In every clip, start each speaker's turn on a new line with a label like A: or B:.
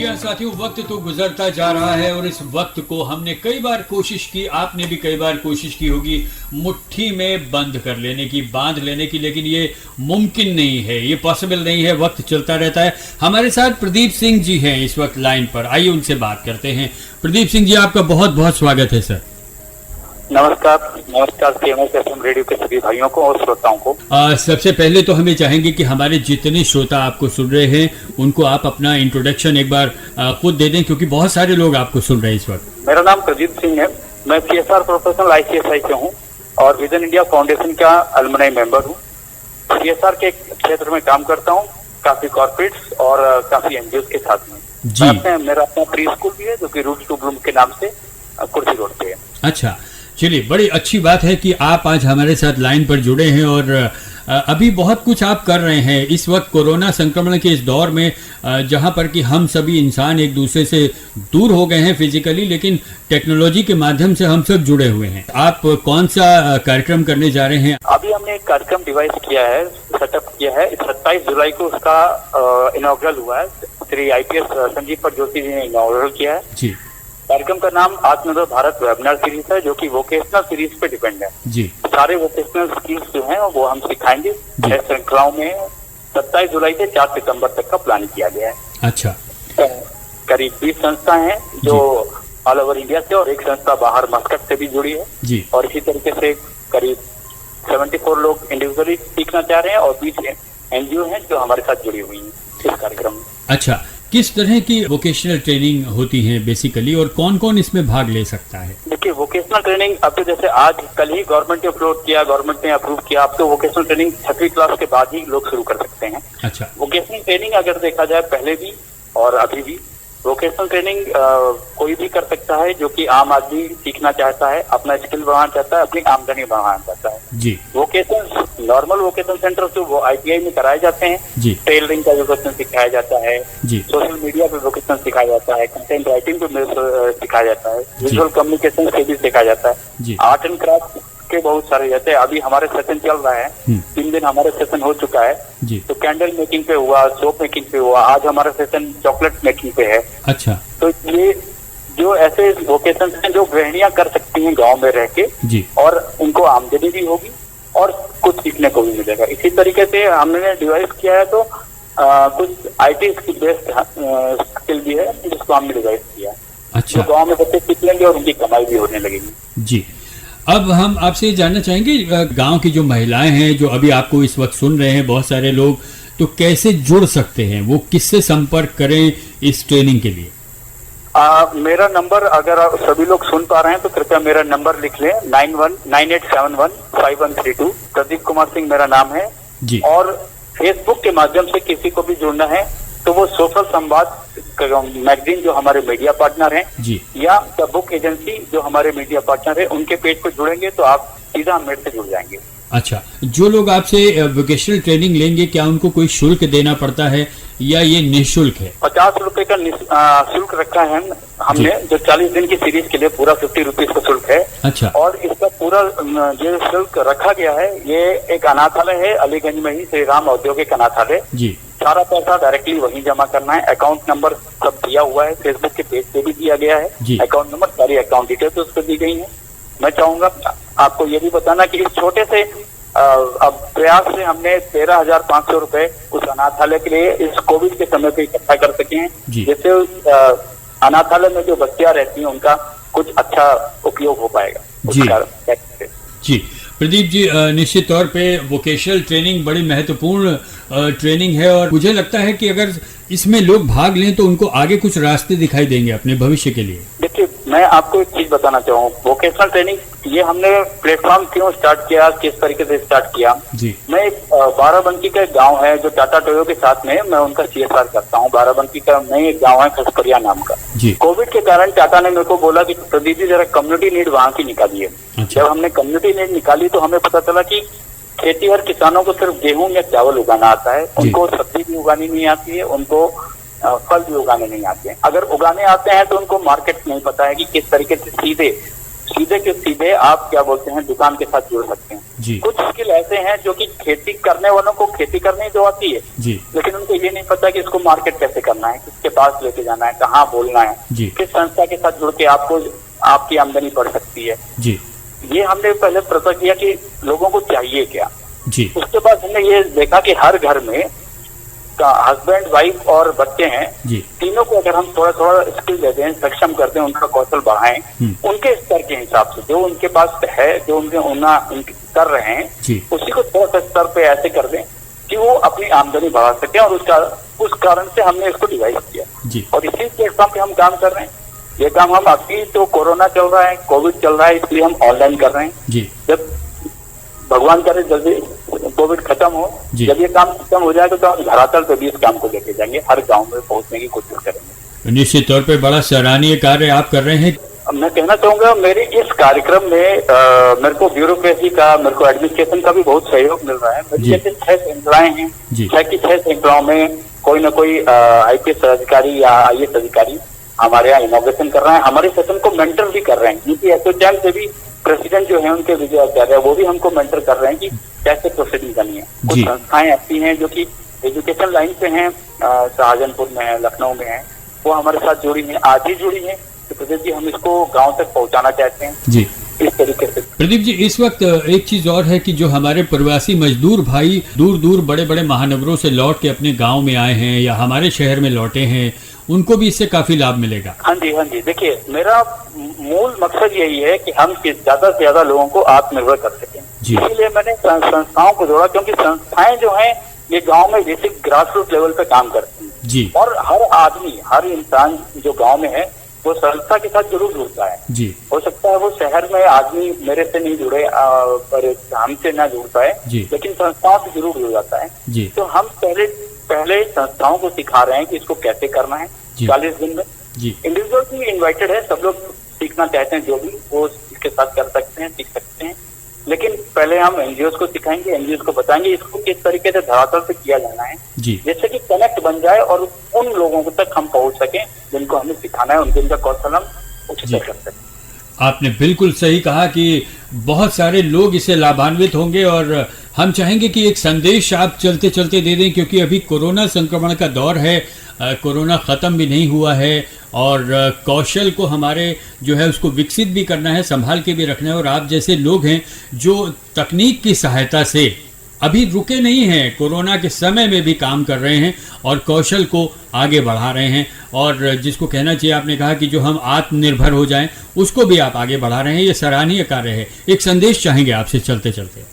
A: जी हाँ साथियों, वक्त तो गुजरता जा रहा है और इस वक्त को हमने कई बार कोशिश की, आपने भी कई बार कोशिश की होगी मुट्ठी में बंद कर लेने की, बांध लेने की, लेकिन ये मुमकिन नहीं है, ये पॉसिबल नहीं है। वक्त चलता रहता है। हमारे साथ प्रदीप सिंह जी हैं इस वक्त लाइन पर, आइए उनसे बात करते हैं। प्रदीप सिंह जी, आपका बहुत बहुत स्वागत है सर।
B: नमस्कार CMS FM रेडियो के सभी भाइयों को और श्रोताओं को।
A: सबसे पहले तो हमें चाहेंगे कि हमारे जितने श्रोता आपको सुन रहे हैं उनको आप अपना इंट्रोडक्शन एक बार खुद दे दें, क्योंकि बहुत सारे लोग आपको सुन रहे हैं इस वक्त।
B: मेरा नाम प्रदीप सिंह है। मैं CSR प्रोफेशनल ICSI से हूँ और विजन इंडिया फाउंडेशन का अलुमनी मेंबर हूँ। CSR के क्षेत्र में काम करता हूँ, काफी कॉर्पोरेट्स और काफी NGOs के साथ में
A: जी।
B: मेरा अपना प्री स्कूल भी है जो कि रूट्स टू ब्लूम के नाम से कुर्सी रोड पे है।
A: अच्छा, चलिए, बड़ी अच्छी बात है कि आप आज हमारे साथ लाइन पर जुड़े हैं और अभी बहुत कुछ आप कर रहे हैं इस वक्त कोरोना संक्रमण के इस दौर में, जहां पर कि हम सभी इंसान एक दूसरे से दूर हो गए हैं फिजिकली, लेकिन टेक्नोलॉजी के माध्यम से हम सब जुड़े हुए हैं। आप कौन सा कार्यक्रम करने जा रहे हैं?
B: अभी हमने एक कार्यक्रम डिवाइस किया है, सेटअप किया है। 27 जुलाई को उसका इनॉग्रल हुआ है। श्री IPS संजीव पर ज्योति जी ने इनॉग्रल किया है जी। कार्यक्रम का नाम आत्मनिर्भर भारत वेबिनार सीरीज है, जो कि वोकेशनल सीरीज पे डिपेंड है जी। सारे वोकेशनल स्किल्स जो हैं वो हम सिखाएंगे। श्रृंखलाओं में 27 जुलाई से 4 सितंबर तक का प्लान किया गया है।
A: अच्छा,
B: करीब 20 संस्थाएं हैं जो ऑल ओवर इंडिया से, और एक संस्था बाहर मस्कट से भी जुड़ी है जी। और इसी तरीके से करीब 74 लोग इंडिविजुअली सीखना चाह रहे हैं और 20 NGO हैं जो हमारे साथ जुड़ी हुई हैं इस कार्यक्रम में।
A: अच्छा, किस तरह की वोकेशनल ट्रेनिंग होती है बेसिकली और कौन कौन इसमें भाग ले सकता है?
B: देखिए, वोकेशनल ट्रेनिंग अब तो जैसे आज कल ही गवर्नमेंट ने अपलोड किया, गवर्नमेंट ने अप्रूव किया, अब तो वोकेशनल ट्रेनिंग 6वीं क्लास के बाद ही लोग शुरू कर सकते हैं।
A: अच्छा,
B: वोकेशनल ट्रेनिंग अगर देखा जाए पहले भी और अभी भी, वोकेशनल ट्रेनिंग कोई भी कर सकता है जो कि आम आदमी सीखना चाहता है, अपना स्किल बढ़ाना चाहता है, अपनी आमदनी बढ़ाना चाहता है जी। वोकेशनल नॉर्मल वोकेशनल सेंटर जो वो ITI में कराए जाते हैं जी। टेलरिंग का वोकेशनल सिखाया जाता है जी। सोशल मीडिया पे वोकेशनल सिखाया जाता है, कंटेंट राइटिंग पे सिखाया जाता है, विजुअल कम्युनिकेशन से भी सिखाया जाता है, आर्ट एंड क्राफ्ट के बहुत सारे रहते हैं। अभी हमारे सेशन चल रहा है, 3 दिन हमारे सेशन हो चुका है जी। तो कैंडल मेकिंग पे हुआ, सोप मेकिंग पे हुआ, आज हमारा सेशन चॉकलेट मेकिंग पे है। अच्छा, तो ये जो ऐसे वोकेशन हैं जो गृहिणियां कर सकती हैं गांव में रह के जी। और उनको आमदनी भी होगी और कुछ सीखने को भी मिलेगा। इसी तरीके से हमने डिवाइस किया है तो कुछ IT बेस्ड स्किल भी है जिसको हमने डिवाइस किया है। अच्छा, तो गाँव में बच्चे सीख लेंगे और उनकी कमाई भी होने लगेगी जी।
A: अब हम आपसे ये जानना चाहेंगे, गांव की जो महिलाएं हैं जो अभी आपको इस वक्त सुन रहे हैं बहुत सारे लोग, तो कैसे जुड़ सकते हैं, वो किससे संपर्क करें इस ट्रेनिंग के लिए?
B: मेरा नंबर, अगर सभी लोग सुन पा रहे हैं तो कृपया मेरा नंबर लिख लें, 9198715132। प्रदीप कुमार सिंह मेरा नाम है जी। और फेसबुक के माध्यम से किसी को भी जुड़ना है तो वो सोशल संवाद मैगजीन जो हमारे मीडिया पार्टनर हैं जी, या द बुक एजेंसी जो हमारे मीडिया पार्टनर है, उनके पेज पर जुड़ेंगे तो आप सीधा मेरे से जुड़ जाएंगे।
A: अच्छा, जो लोग आपसे वोकेशनल ट्रेनिंग लेंगे क्या उनको कोई शुल्क देना पड़ता है या ये निःशुल्क है?
B: 50 रुपए का शुल्क रखा है हमने, जो 40 दिन की सीरीज के लिए पूरा 50 रुपीज का शुल्क है। अच्छा, और इसका पूरा जो शुल्क रखा गया है, ये एक अनाथालय है अलीगंज में ही, श्री राम औद्योगिक अनाथालय जी। सारा पैसा डायरेक्टली वहीं जमा करना है। अकाउंट नंबर सब दिया हुआ है, फेसबुक के पेज पे भी दिया गया है अकाउंट नंबर, सारी अकाउंट डिटेल्स उस पर दी गई है। मैं चाहूंगा आपको ये भी बताना कि इस छोटे से अब प्रयास से हमने 13,500 रुपए उस अनाथालय के लिए इस कोविड के समय पे इकट्ठा कर सके हैं, जिससे अनाथालय में जो बच्चियां रहती हैं उनका कुछ अच्छा उपयोग हो पाएगा जी।
A: जी प्रदीप जी, निश्चित तौर पे वोकेशनल ट्रेनिंग बड़ी महत्वपूर्ण ट्रेनिंग है और मुझे लगता है कि अगर इसमें लोग भाग लें तो उनको आगे कुछ रास्ते दिखाई देंगे अपने भविष्य के लिए।
B: देखिए, मैं आपको एक चीज बताना चाहूँ, वोकेशनल ट्रेनिंग ये हमने प्लेटफॉर्म क्यों स्टार्ट किया, किस तरीके से स्टार्ट किया जी। मैं एक बाराबंकी का एक गाँव है जो टाटा टोयो के साथ में, मैं उनका CSR करता हूँ। बाराबंकी का नई एक गाँव है खसपरिया नाम का जी। कोविड के कारण टाटा ने मेरे को बोला कि प्रदीप जी जरा कम्युनिटी नीड वहाँ की निकालिए। जब हमने कम्युनिटी नीड निकाली तो हमें पता चला कि खेतीहर किसानों को सिर्फ गेहूं या चावल उगाना आता है, उनको सब्जी भी उगानी नहीं आती है, उनको फल भी उगाने नहीं आते हैं। अगर उगाने आते हैं तो उनको मार्केट नहीं पता है कि किस तरीके से सीधे सीधे के सीधे आप क्या बोलते हैं दुकान के साथ जुड़ सकते हैं।
A: जी।
B: कुछ स्किल ऐसे हैं जो कि खेती करने वालों को खेती करनी तो आती है
A: जी।
B: लेकिन उनको ये नहीं पता कि इसको मार्केट कैसे करना है, किसके पास लेके जाना है, कहाँ बोलना है,
A: जी।
B: किस संस्था के साथ जुड़ के आपको आपकी आमदनी बढ़ सकती है।
A: जी।
B: ये हमने पहले पता किया कि लोगों को चाहिए क्या।
A: जी।
B: उसके बाद हमने ये देखा कि हर घर में हस्बैंड वाइफ और बच्चे हैं,
A: जी।
B: तीनों को अगर हम थोड़ा थोड़ा स्किल देते हैं, सक्षम करते हैं, उनका कौशल बढ़ाएं, उनके स्तर के हिसाब से जो उनके पास है, जो उनके कर रहे हैं,
A: जी।
B: उसी को थोड़ा सा स्तर पे ऐसे कर दें कि वो अपनी आमदनी बढ़ा सके। और उस कारण से हमने इसको डिवाइस किया।
A: जी।
B: और इसी प्लेटफॉर्म पे हम काम कर रहे हैं। ये काम हम अभी तो कोरोना चल रहा है, कोविड चल रहा है, इसलिए हम ऑनलाइन कर रहे हैं। जी। जब भगवान करे जल्दी कोविड खत्म हो, जब ये काम खत्म हो जाएगा तो हम धरातल पे भी इस काम को लेके जाएंगे, हर गांव में पहुंचने की कोशिश करेंगे।
A: निश्चित तौर पे बड़ा सराहनीय कार्य आप कर रहे हैं।
B: मैं कहना चाहूंगा मेरे इस कार्यक्रम में मेरे को ब्यूरोक्रेसी का, मेरे को एडमिनिस्ट्रेशन का भी बहुत सहयोग मिल रहा है। मेरी जैसे 6 श्रृंखलाएं हैं, 6 की 6 श्रृंखलाओं में कोई ना कोई IPS अधिकारी या IAS अधिकारी हमारे यहाँ इनोग्रेशन कर रहे हैं, हमारे सेशन को मेंटर भी कर रहे हैं। क्योंकि एसोचैम से भी प्रेसिडेंट जो है उनके विजय आचार्य, वो भी हमको मेंटर कर रहे हैं कि कैसे प्रोसीडिंग करनी है। कुछ संस्थाएं ऐसी हैं जो कि एजुकेशन लाइन से हैं, शाहजहांपुर में है, लखनऊ में है, वो हमारे साथ जुड़ी है, आज ही जुड़ी है। तो प्रदीप जी हम इसको गांव तक पहुंचाना चाहते हैं जी, इस तरीके से।
A: प्रदीप जी इस वक्त एक चीज और है कि जो हमारे प्रवासी मजदूर भाई दूर दूर बड़े बड़े महानगरों से लौट के अपने गांव में आए हैं या हमारे शहर में लौटे हैं, उनको भी इससे काफी लाभ मिलेगा।
B: हाँ जी, हाँ जी। देखिए मेरा मूल मकसद यही है कि हम ज्यादा से ज्यादा लोगों को आत्मनिर्भर कर सकें। इसीलिए मैंने संस्थाओं को जोड़ा, क्योंकि संस्थाएं जो हैं ये गांव में बेसिक ग्रास रूट लेवल पे काम करती हैं जी। और हर आदमी, हर इंसान जो गांव में है वो संस्था के साथ जरूर जुड़ता है जी। हो सकता है वो शहर में आदमी मेरे से नहीं जुड़े, पर हमसे ना जुड़ता है जी, लेकिन संस्थाओं से जरूर जुड़ जाता है जी। तो हम पहले संस्थाओं को सिखा रहे हैं कि इसको कैसे करना है 40 दिन में जी। इंडिविजुअल भी इन्वाइटेड है, सब लोग सीखना चाहते हैं, जो भी वो इसके साथ कर सकते हैं, सीख सकते हैं। लेकिन पहले हम एनजीओ को सिखाएंगे, एनजीओ को बताएंगे इसको किस तरीके से धरातल से किया जाना है जी, जैसे कि कनेक्ट बन जाए और उन लोगों तक हम पहुंच सकें जिनको हमें सिखाना है, उनका कौशल हम उचित कर सकें।
A: आपने बिल्कुल सही कहा कि बहुत सारे लोग इससे लाभान्वित होंगे और हम चाहेंगे कि एक संदेश आप चलते चलते दे दें, क्योंकि अभी कोरोना संक्रमण का दौर है, कोरोना ख़त्म भी नहीं हुआ है और कौशल को हमारे जो है उसको विकसित भी करना है, संभाल के भी रखना है। और आप जैसे लोग हैं जो तकनीक की सहायता से अभी रुके नहीं हैं, कोरोना के समय में भी काम कर रहे हैं और कौशल को आगे बढ़ा रहे हैं। और जिसको कहना चाहिए, आपने कहा कि जो हम आत्मनिर्भर हो जाएं, उसको भी आप आगे बढ़ा रहे हैं, ये सराहनीय कार्य है। एक संदेश चाहेंगे आपसे चलते चलते।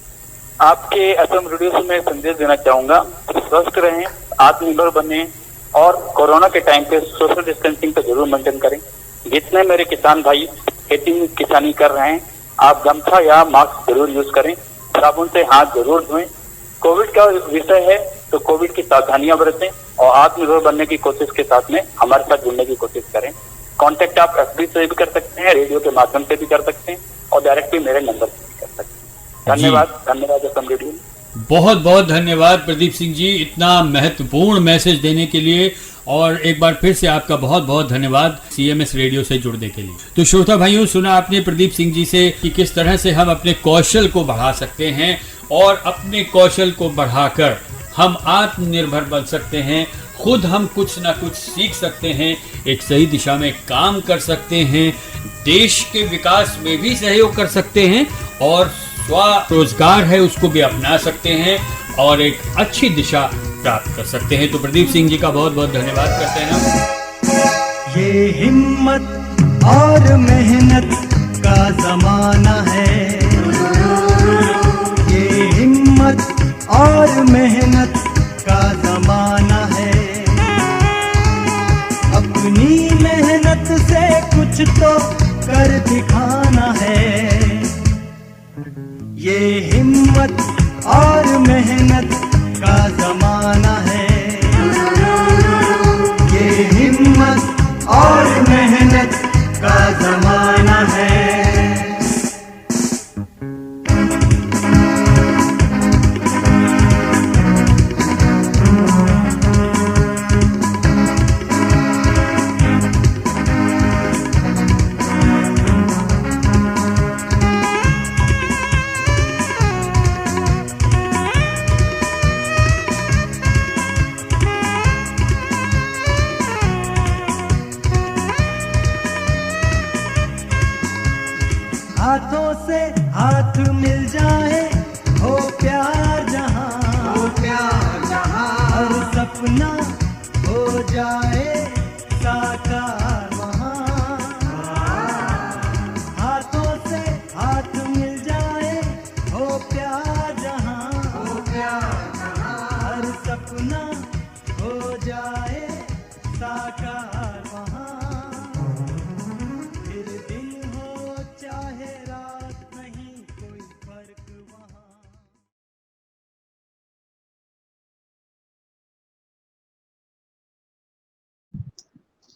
B: आपके FM रेडियो से मैं संदेश देना चाहूंगा, स्वस्थ रहें, आत्मनिर्भर बने और कोरोना के टाइम पे सोशल डिस्टेंसिंग पे जरूर मेंटेन करें। जितने मेरे किसान भाई खेती किसानी कर रहे हैं, आप गमछा या मास्क जरूर यूज करें, साबुन से हाथ जरूर धोएं। कोविड का विषय है तो कोविड की सावधानियां बरतें और आत्मनिर्भर बनने की कोशिश के साथ में हमारे साथ जुड़ने की कोशिश करें। कांटेक्ट आप FB से भी कर सकते हैं, रेडियो के माध्यम से भी कर सकते हैं और डायरेक्टली मेरे नंबर से भी कर सकते हैं। धन्यवाद FM रेडियो।
A: बहुत बहुत धन्यवाद प्रदीप सिंह जी, इतना महत्वपूर्ण मैसेज देने के लिए। और एक बार फिर से आपका बहुत बहुत धन्यवाद CMS रेडियो से जुड़ने के लिए। तो श्रोता भाइयों, सुना आपने प्रदीप सिंह जी से कि किस तरह से हम अपने कौशल को बढ़ा सकते हैं और अपने कौशल को बढ़ाकर हम आत्मनिर्भर बन सकते हैं, खुद हम कुछ ना कुछ सीख सकते हैं, एक सही दिशा में काम कर सकते हैं, देश के विकास में भी सहयोग कर सकते हैं और स्वरोजगार है उसको भी अपना सकते हैं और एक अच्छी दिशा प्राप्त कर सकते हैं। तो प्रदीप सिंह जी का बहुत बहुत धन्यवाद करते हैं हम।
C: ये हिम्मत और मेहनत का जमाना है, ये हिम्मत और मेहनत का जमाना है। अपनी मेहनत से कुछ तो कर दिखाना है। ये हिम्मत और मेहनत का जमाना है, ये हिम्मत और मेहनत का जमाना है। हाथों से हाथ मिल जाए, हो प्यार जहां, हर सपना हो जाए साकार वहां। हाथों से हाथ मिल जाए, हो प्यार जहां, हर सपना हो जाए साकार वहां। फिर दिन हो चाहे रात, नहीं कोई फर्क वहां।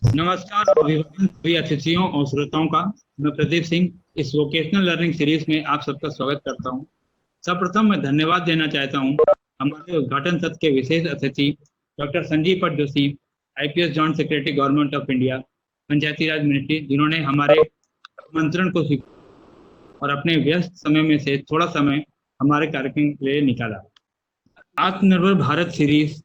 D: नमस्कार अभिवादन सभी अतिथियों और श्रोताओं का। मैं प्रदीप सिंह इस वोकेशनल लर्निंग सीरीज में आप सबका स्वागत करता हूं। सर्वप्रथम मैं धन्यवाद देना चाहता हूं हमारे उद्घाटन सत्र के विशेष अतिथि डॉक्टर संजीव पट Joshi, IPS joint secretary government of India, Panchayati Raj ministry, जिन्होंने हमारे आमंत्रण को स्वीकार और अपने व्यस्त समय में से थोड़ा समय हमारे कार्यक्रम के लिए निकाला। आत्मनिर्भर भारत सीरीज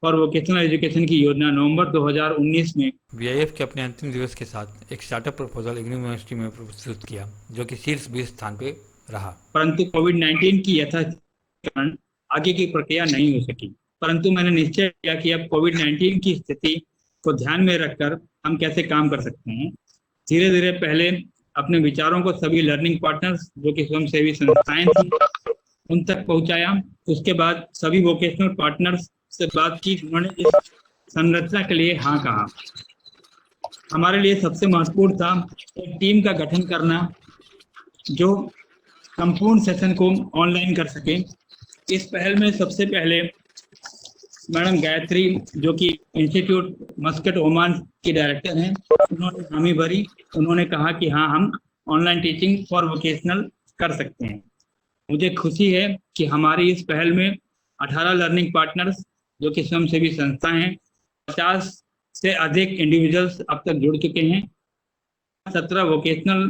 D: और वोकेशनल एजुकेशन की योजना नवंबर 2019 में
E: वीआईएफ के अपने अंतिम दिवस के साथ एक स्टार्टअप प्रपोजल इग्नू यूनिवर्सिटी में प्रस्तुत किया, जो कि शीर्ष 20 स्थान पे रहा।
D: परंतु कोविड-19 की यथास्थिति के कारण आगे की प्रक्रिया नहीं हो सकी। परंतु मैंने निश्चय किया कि अब कोविड-19 की स्थिति को ध्यान में रखकर हम कैसे काम कर सकते हैं। धीरे धीरे पहले अपने विचारों को सभी लर्निंग पार्टनर्स, जो कि स्वयंसेवी संस्थाएं थी, उन तक पहुंचाया। उसके बाद सभी वोकेशनल पार्टनर्स से बात की, उन्होंने इस संरचना के लिए हाँ कहा। हमारे लिए सबसे महत्वपूर्ण था एक टीम का गठन करना जो संपूर्ण सेशन को ऑनलाइन कर सके। इस पहल में सबसे पहले मैडम गायत्री, जो कि इंस्टीट्यूट मस्कट ओमान की डायरेक्टर हैं, उन्होंने हामी भरी। उन्होंने कहा कि हाँ, हम ऑनलाइन टीचिंग फॉर वोकेशनल कर सकते हैं। मुझे खुशी है कि हमारी इस पहल में 18 लर्निंग पार्टनर्स, जो कि स्वयंसेवी संस्था हैं, 50 से अधिक इंडिविजुअल्स अब तक जुड़ चुके हैं। 17 वोकेशनल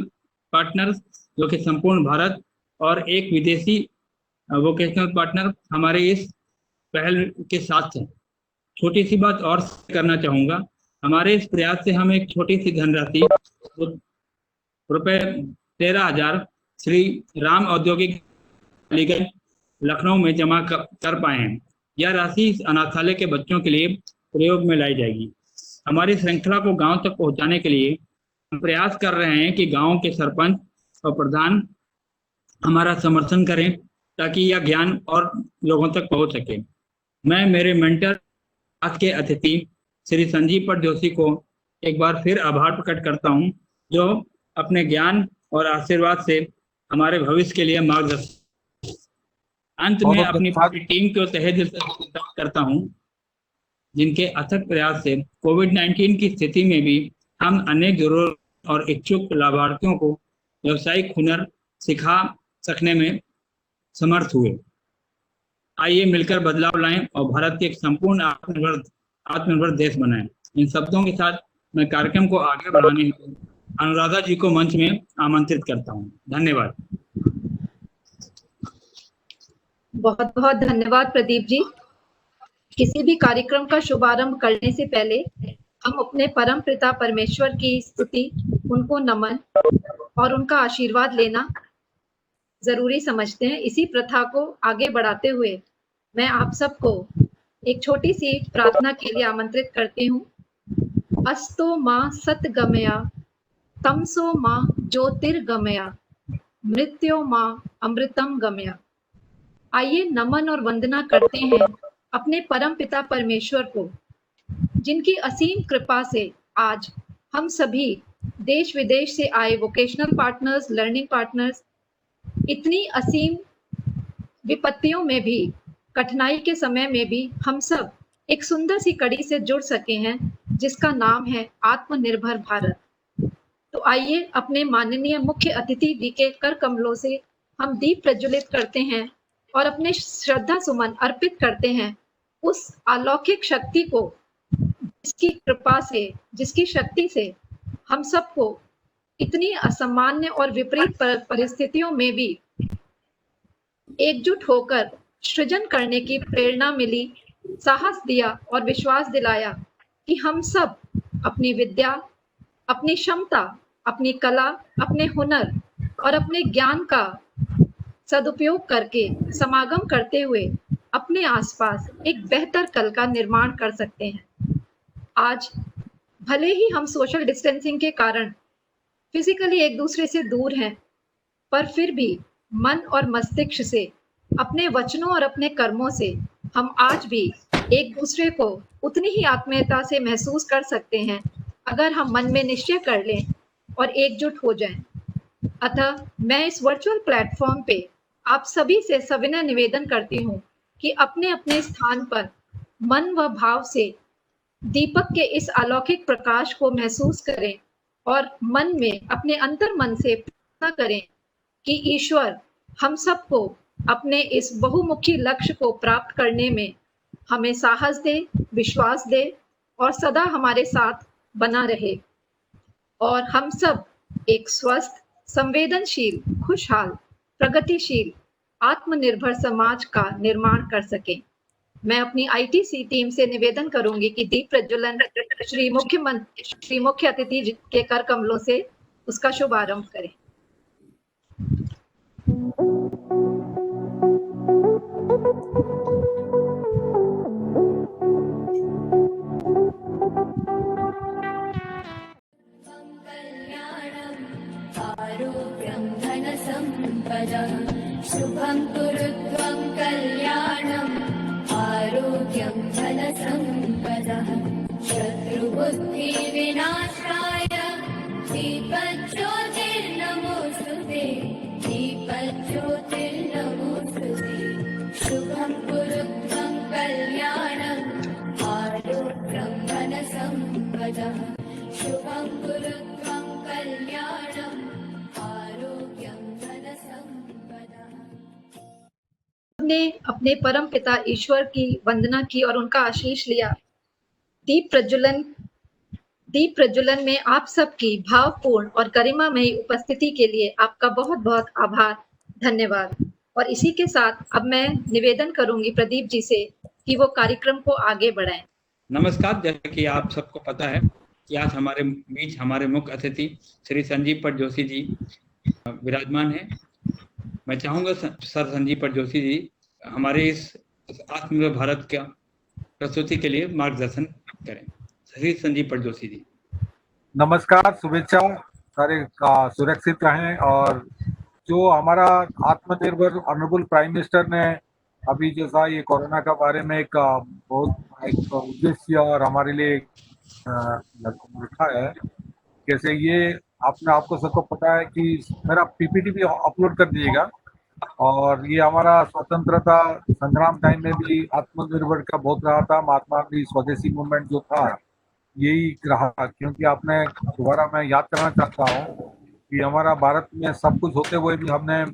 D: पार्टनर्स, जो कि संपूर्ण भारत, और एक विदेशी वोकेशनल पार्टनर हमारे इस पहल के साथ हैं। छोटी सी बात और करना चाहूँगा, हमारे इस प्रयास से हम एक छोटी सी धनराशि रुपये 13,000 श्री राम औद्योगिक अलीगढ़ लखनऊ में जमा कर पाए हैं। यह राशि इस अनाथालय के बच्चों के लिए प्रयोग में लाई जाएगी। हमारी श्रृंखला को गांव तक पहुंचाने के लिए हम प्रयास कर रहे हैं कि गांव के सरपंच और प्रधान हमारा समर्थन करें, ताकि यह ज्ञान और लोगों तक पहुंच सके। मैं मेरे मेंटर, आज के अतिथि श्री संजीव पट जोशी को एक बार फिर आभार प्रकट करता हूं, जो अपने ज्ञान और आशीर्वाद से हमारे भविष्य के लिए मार्गदर्शन। अंत में अपनी पूरी टीम को तहे दिल से धन्यवाद करता हूं, जिनके अथक प्रयास से कोविड-19 की स्थिति में भी हम अनेक जरूरत और इच्छुक लाभार्थियों को व्यावसायिक हुनर सिखा सकने में समर्थ हुए। आइए मिलकर बदलाव लाएं और भारत के एक संपूर्ण आत्मनिर्भर देश बनाएं। इन शब्दों के साथ मैं कार्यक्रम को आगे बढ़ाने हेतु अनुराधा जी को मंच में आमंत्रित करता हूं। धन्यवाद।
F: बहुत बहुत धन्यवाद प्रदीप जी। किसी भी कार्यक्रम का शुभारंभ करने से पहले हम अपने परम पिता परमेश्वर की स्तुति, उनको नमन और उनका आशीर्वाद लेना जरूरी समझते हैं। इसी प्रथा को आगे बढ़ाते हुए मैं आप सबको एक छोटी सी प्रार्थना के लिए आमंत्रित करती हूँ। अस्तो माँ सतगमया, तमसो माँ ज्योतिर्गमया, मृत्यो माँ अमृतम गमया। आइए नमन और वंदना करते हैं अपने परम पिता परमेश्वर को, जिनकी असीम कृपा से आज हम सभी देश विदेश से आए वोकेशनल पार्टनर्स, लर्निंग पार्टनर्स इतनी असीम विपत्तियों में भी, कठिनाई के समय में भी हम सब एक सुंदर सी कड़ी से जुड़ सके हैं, जिसका नाम है आत्मनिर्भर भारत। तो आइए अपने माननीय मुख्य अतिथि जी के कर कमलों से हम दीप प्रज्वलित करते हैं और अपने श्रद्धा सुमन अर्पित करते हैं उस अलौकिक शक्ति को, जिसकी कृपा से, जिसकी शक्ति से हम सबको इतनी असामान्य और विपरीत परिस्थितियों में भी एकजुट होकर सृजन करने की प्रेरणा मिली, साहस दिया और विश्वास दिलाया कि हम सब अपनी विद्या, अपनी क्षमता, अपनी कला, अपने हुनर और अपने ज्ञान का सदुपयोग करके समागम करते हुए अपने आसपास एक बेहतर कल का निर्माण कर सकते हैं। आज भले ही हम सोशल डिस्टेंसिंग के कारण फिजिकली एक दूसरे से दूर हैं, पर फिर भी मन और मस्तिष्क से, अपने वचनों और अपने कर्मों से हम आज भी एक दूसरे को उतनी ही आत्मीयता से महसूस कर सकते हैं अगर हम मन में निश्चय कर लें और एकजुट हो जाएं। अतः मैं इस वर्चुअल प्लेटफॉर्म पे आप सभी से सविनय निवेदन करती हूँ कि अपने अपने स्थान पर मन व भाव से दीपक के इस अलौकिक प्रकाश को महसूस करें और मन में अपने अंतर मन से प्रार्थना करें कि ईश्वर हम सबको अपने इस बहुमुखी लक्ष्य को प्राप्त करने में हमें साहस दे, विश्वास दे और सदा हमारे साथ बना रहे और हम सब एक स्वस्थ, संवेदनशील, खुशहाल, प्रगतिशील, आत्मनिर्भर समाज का निर्माण कर सकें। मैं अपनी आईटीसी टीम से निवेदन करूंगी कि दीप प्रज्वलन श्री मुख्य अतिथि जी के कर कमलों से उसका शुभारंभ करें।
G: आरोग्यं धनसम्पदः शुभं कुरुत्वं कल्याणम् आरोग्यं धनसम्पदः शत्रुबुद्धिविनाशाय दीपज्योतिर्नमोऽस्तुते दीपज्योतिर्नमोऽस्तुते शुभं कुरुत्वं कल्याणम् आरोग्यं धनसम्पदः शुभं कुरुत्वं कल्याणम् आरोग्यं धनसम्पदः।
F: ने अपने परम पिता ईश्वर की वंदना की और उनका आशीष लिया। दीप प्रज्वलन में आप सबकी भावपूर्ण और गरिमामयी उपस्थिति के लिए आपका बहुत बहुत आभार, धन्यवाद। और इसी के साथ अब मैं निवेदन करूंगी प्रदीप जी से कि वो कार्यक्रम को आगे बढ़ाएं।
D: नमस्कार। जैसे कि आप सबको पता है कि आज हमारे बीच हमारे मुख्य अतिथि श्री संजीव पट जोशी जी विराजमान हैं। मैं चाहूँगा सर संजीव पट जोशी जी हमारे इस आत्मनिर्भर भारत का प्रस्तुति के लिए मार्गदर्शन करें। श्री संजीव पट जोशी जी।
H: नमस्कार, शुभेच्छा, सारे सुरक्षित रहें। और जो हमारा आत्मनिर्भर ऑनरेबल प्राइम मिनिस्टर ने अभी जैसा ये कोरोना का बारे में एक बहुत एक उद्देश्य और हमारे लिए रखा है, कैसे ये आपको सबको पता है कि मेरा पीपीटी भी अपलोड कर दीजिएगा। और ये हमारा स्वतंत्रता संग्राम टाइम में भी आत्मनिर्भर का बहुत रहा था। महात्मा गांधी स्वदेशी मूवमेंट जो था यही रहा, क्योंकि आपने दोबारा मैं याद करना चाहता हूँ कि हमारा भारत में सब कुछ होते हुए भी हमने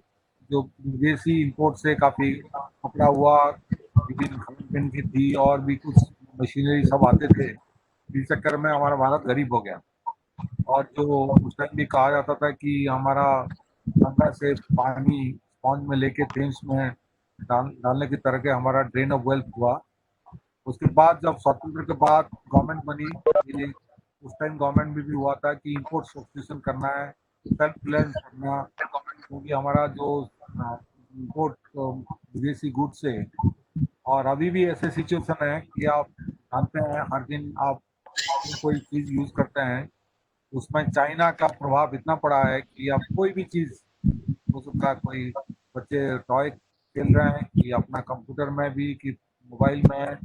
H: जो विदेशी इंपोर्ट से काफ़ी कपड़ा हुआ, विभिन्न खान की थी और भी कुछ मशीनरी सब आते थे, इस चक्कर में हमारा भारत गरीब हो गया। और जो उस टाइम भी कहा जाता था कि हमारा गंगा से पानी स्पॉन्ज में लेके थेम्स में डालने की तरह के हमारा ड्रेन ऑफ वेल्थ हुआ। उसके बाद जब स्वतंत्र के बाद गवर्नमेंट बनी, उस टाइम गवर्नमेंट में भी हुआ था कि इंपोर्ट सब्स्टिट्यूशन करना है, सेल्फ रिलायंस करना, क्योंकि हमारा जो इंपोर्ट विदेशी गुड्स से, और अभी भी ऐसे सिचुएशन है कि आप जानते हैं हर दिन आप कोई चीज़ यूज़ करते हैं उसमें चाइना का प्रभाव इतना पड़ा है कि आप कोई भी चीज़ हो सकता है, कोई बच्चे टॉय खेल रहे हैं कि अपना कंप्यूटर में भी कि मोबाइल में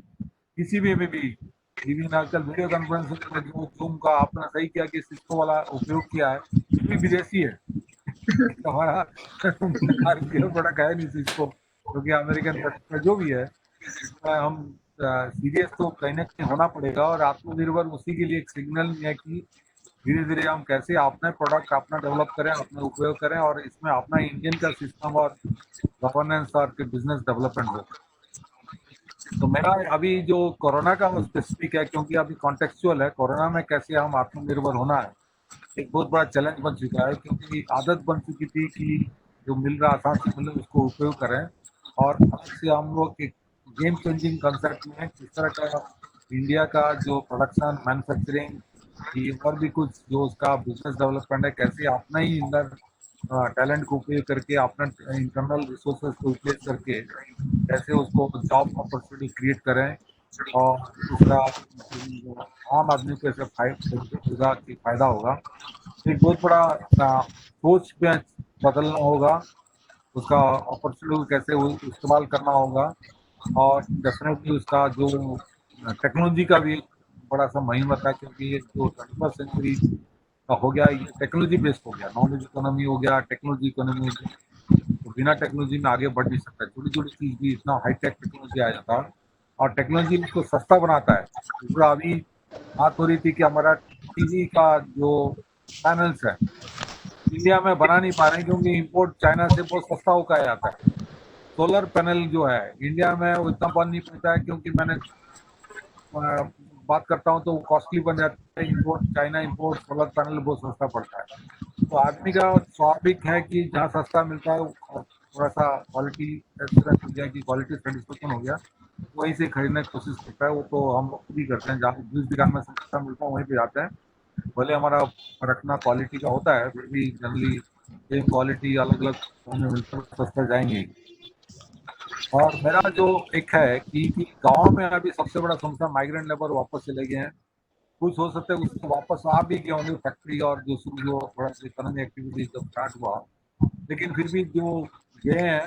H: किसी भी इवन आजकल वीडियो कॉन्फ्रेंसिंग में जो जूम का आपने सही किया कि सिस्को वाला उपयोग किया है, ये भी विदेशी है। हमारा भारतीय प्रोडक्ट है नहीं सिस्को, क्योंकि अमेरिकन प्रोडक्ट जो भी है हम सीरियस तो कहीं ना कहीं होना पड़ेगा। और आत्मनिर्भर उसी के लिए एक सिग्नल है कि धीरे धीरे हम कैसे अपना प्रोडक्ट अपना डेवलप करें, अपना उपयोग करें और इसमें अपना इंडियन का सिस्टम और गवर्नेंस और बिजनेस डेवलपमेंट हो। तो मेरा अभी जो कोरोना का स्पेसिफिक है, क्योंकि अभी कॉन्टेक्चुअल है, कोरोना में कैसे हम आत्मनिर्भर होना है एक बहुत बड़ा चैलेंज बन चुका है, क्योंकि आदत बन चुकी थी कि जो मिल रहा आसान से मिले उसको उपयोग करें। और आज से हम लोग एक गेम चेंजिंग कंसेप्ट में किस तरह का इंडिया का जो प्रोडक्शन मैन्युफैक्चरिंग और भी कुछ जो उसका बिजनेस डेवलपमेंट है, कैसे अपना ही अंदर टैलेंट को उपयोग करके अपना इंटरनल रिसोर्सेज को यूटिलाइज करके कैसे उसको जॉब अपॉर्चुनिटी क्रिएट करें, और दूसरा आम आदमी को ऐसे फायदा होगा। एक बहुत बड़ा सोच में बदलना होगा, उसका अपॉर्चुनिटी को कैसे इस्तेमाल करना होगा, और डेफिनेटली उसका जो टेक्नोलॉजी का भी बड़ा सा महिम रहता है, क्योंकि ये जो 21st सेंचुरी का हो गया, ये टेक्नोलॉजी बेस्ड हो गया, नॉलेज इकोनॉमी हो गया, टेक्नोलॉजी इकोनॉमी हो गया। तो बिना टेक्नोलॉजी में आगे बढ़ नहीं सकता। छोटी छोटी चीज भी इतना हाईटेक टेक्नोलॉजी आ जाता है, और टेक्नोलॉजी इसको सस्ता बनाता है। दूसरा, अभी बात हो रही थी कि हमारा टीवी का जो पैनल्स है इंडिया में बना नहीं पा रहे हैं, क्योंकि इंपोर्ट चाइना से बहुत सस्ता होकर आता है। सोलर पैनल जो है इंडिया में वो इतना बन नहीं पाता है, क्योंकि मैंने बात करता हूँ तो कॉस्टली बन जाता है। Import, China import solar panel बहुत सस्ता पड़ता है। तो आदमी का स्वाभाविक है कि जहाँ सस्ता मिलता है थोड़ा सा क्वालिटी एश्योरेंस हो गया, कि क्वालिटी सेटिस्फेक्शन हो गया, वहीं से खरीदने की कोशिश करता है। वो तो हम लोग भी करते हैं, जहाँ जिस दुकान में सस्ता मिलता है वहीं पे जाते हैं। भले हमारा रखना क्वालिटी का होता है, फिर भी जनरली सेम क्वालिटी अलग अलग मिलता है, सस्ता जाएंगे। और मेरा जो एक है कि गांव में अभी सबसे बड़ा समस्या माइग्रेंट लेबर वापस चले गए हैं। कुछ हो सकता है उसको वापस आ भी गए होंगे फैक्ट्री और जो थोड़ा सा इकोनॉमिक एक्टिविटी जब स्टार्ट हुआ, लेकिन फिर भी जो गए हैं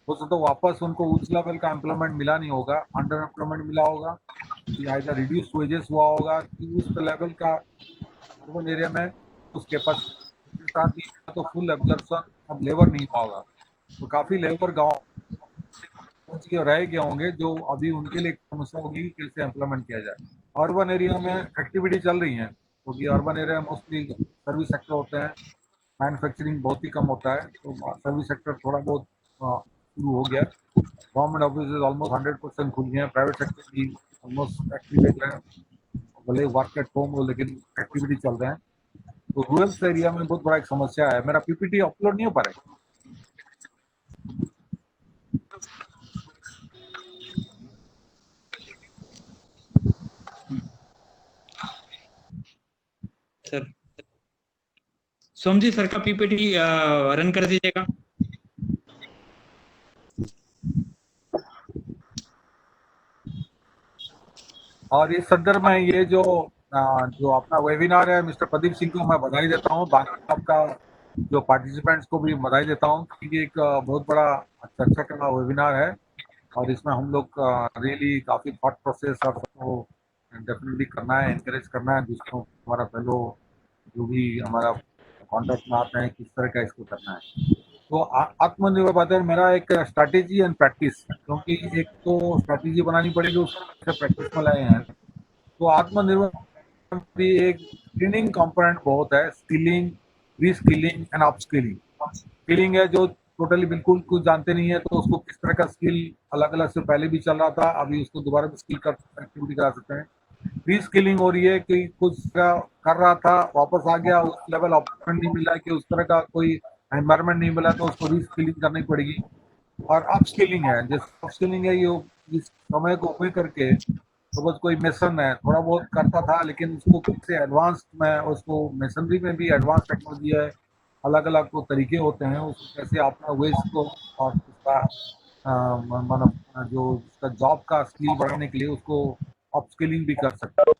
H: हो सकता है वापस उनको उस लेवल का एम्प्लॉयमेंट मिला नहीं होगा, अंडर एम्प्लॉयमेंट मिला होगा, या रिड्यूस वेजेस हुआ होगा, कि उस लेवल का अर्बन एरिया में उसके पास साथ ही तो फुल एब्जॉर्प्शन अब लेबर नहीं हुआ होगा। तो काफी लेबर गाँव रह गए होंगे, जो अभी उनके लिए समस्या होगी कि कैसे एम्प्लॉयमेंट किया जाए। अर्बन एरिया में एक्टिविटी चल रही है, क्योंकि अर्बन एरिया में मोस्टली सर्विस सेक्टर होते हैं, मैन्युफैक्चरिंग बहुत ही कम होता है, तो सर्विस सेक्टर थोड़ा बहुत शुरू हो गया। गवर्नमेंट ऑफिस ऑलमोस्ट 100% खुल गए हैं, प्राइवेट सेक्टर भी ऑलमोस्ट एक्टिवेट है, भले वर्क एट होम हो लेकिन एक्टिविटी चल रहे हैं। तो रूरल एरिया में बहुत बड़ा एक समस्या है। मेरा पीपीटी अपलोड नहीं हो पा रहा है।
D: सर सोमजी सर का पीपीटी रन कर दीजिएगा।
H: और इस संदर्भ में ये जो अपना वेबिनार है, मिस्टर प्रदीप सिंह को मैं बधाई देता हूँ, बाकी आपका जो पार्टिसिपेंट्स को भी बधाई देता हूँ, क्योंकि एक बहुत बड़ा चर्चा का वेबिनार है, और इसमें हम लोग रियली काफ़ी थॉट प्रोसेस और सबको डेफिनेटली करना है, एनकरेज करना है दूसरों, हमारा फेलो जो भी हमारा कॉन्टेक्ट में आते हैं, किस तरह का इसको करना है। तो आत्मनिर्भर भारत मेरा एक स्ट्रैटेजी एंड प्रैक्टिस, क्योंकि एक तो स्ट्रैटेजी बनानी पड़ेगी, उससे प्रैक्टिस में लाए हैं। तो आत्मनिर्भर भी एक ट्रेनिंग कंपोनेंट बहुत है, skilling, reskilling and upskilling. Skilling है जो टोटली बिल्कुल कुछ जानते नहीं है, तो उसको किस तरह का स्किल अलग अलग से पहले भी चल रहा था, अभी उसको दोबारा भी स्किल कर एक्टिविटी करा सकते हैं। रीस्किलिंग हो रही है कि कुछ कर रहा था, वापस आ गया, उस लेवल अपॉर्चुनिटी नहीं मिला, कि उस तरह का कोई एनवायरमेंट नहीं मिला, तो उसको रीस्किलिंग करनी पड़ेगी। और अपस्किलिंग है, जैसे अपस्किलिंग है ये इस समय को उपयोग करके, तो बस कोई मेसन है थोड़ा बहुत करता था, लेकिन उसको कैसे एडवांस में, उसको मेसनरी में भी एडवांस टेक्नोलॉजी है, अलग अलग तो तरीके होते हैं, उसको कैसे अपना वेस्ट को और उसका मतलब जो उसका जॉब का स्किल बढ़ाने के लिए उसको अपस्किलिंग भी कर सकता है।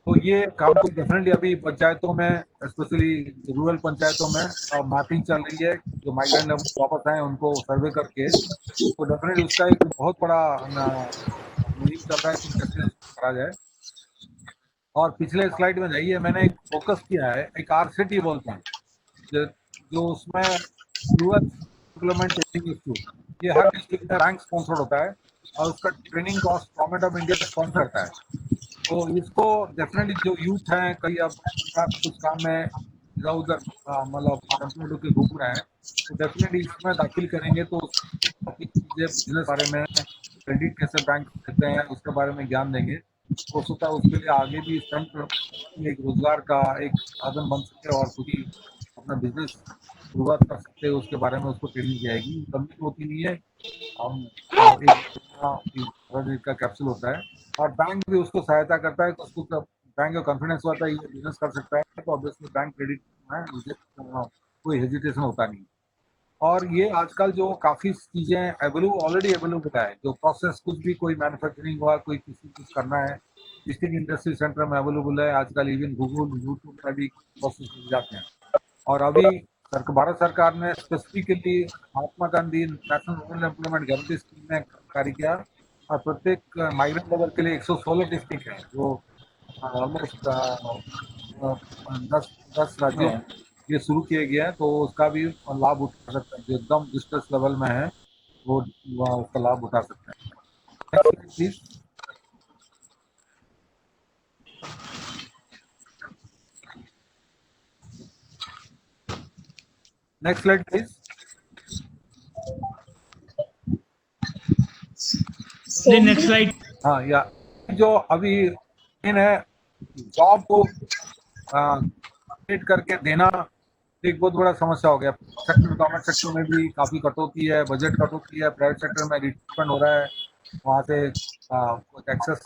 H: तो ये काम तो डेफिनेटली अभी पंचायतों में, स्पेशली रूरल पंचायतों में मैपिंग चल रही है, जो माइग्रेंट लेबर वापस आए उनको सर्वे करके, तो डेफिनेटली उसका एक बहुत बड़ा मुहिम चल रहा है कि कैसे करा जाए। और पिछले स्लाइड में जाइए, मैंने एक फोकस किया है, एक आरसीटी बोलते हैं, जो उसमें रूरल डेवलपमेंट ट्रेनिंग इंस्टीट्यूट, ये हर डिस्ट्रिक्ट में रैंक स्पॉन्सर्ड होता है, और उसका training cost government of India sponsor करता है। तो इसको डेफिनेटली जो यूथ हैं, कई अब कुछ काम में इधर उधर मतलब कंपनी के घूम रहे हैं, तो डेफिनेटली इसमें दाखिल करेंगे तो चीज़ें बिजनेस बारे में, क्रेडिट कैसे बैंक देते हैं उसके बारे में ज्ञान देंगे, हो सकता है उसके लिए आगे भी एक रोजगार का एक साधन बन सके, और खुद ही अपना बिजनेस शुरुआत कर सकते हैं, उसके बारे में उसको ट्रेनिंग दी जाएगी। लंबी होती नहीं है, हम एक का कैप्सूल होता है, और बैंक भी उसको सहायता करता है, तो उसको बैंक का कॉन्फिडेंस होता है ये बिजनेस कर सकता है, तो ऑब्वियसली बैंक क्रेडिट में कोई हेजिटेशन होता नहीं। और ये आजकल जो काफ़ी चीज़ें ऑलरेडी अवेलेबल है, जो प्रोसेस कुछ भी कोई मैन्युफैक्चरिंग हुआ, कोई किसी कुछ करना है, डिस्ट्रिक्ट इंडस्ट्री सेंटर में अवेलेबल है। आजकल इवन गूगल यूट्यूब में भी प्रोसेस मिल जाते हैं। और अभी भारत सरकार ने specifically Mahatma Gandhi national rural employment guarantee scheme में कार्य किया, और प्रत्येक माइग्रेंट लेबर के लिए 116 डिस्ट्रिक्ट है जो ऑलमोस्ट 10 राज्यों में ये शुरू किया गया है। तो उसका भी लाभ उठा सकते हैं, जो एकदम डिस्ट्रेस लेवल में है वो उसका लाभ उठा सकते हैं। Please next slide please.
D: Next slide.
H: हाँ, या जो अभी इन है जॉब को क्रिएट करके देना एक बहुत बड़ा समस्या हो गया। सेक्टर गवर्नमेंट सेक्टर में भी काफ़ी कटौती है, बजट कटौती है, प्राइवेट सेक्टर में रिक्रूटमेंट हो रहा है, वहाँ से एक्सेस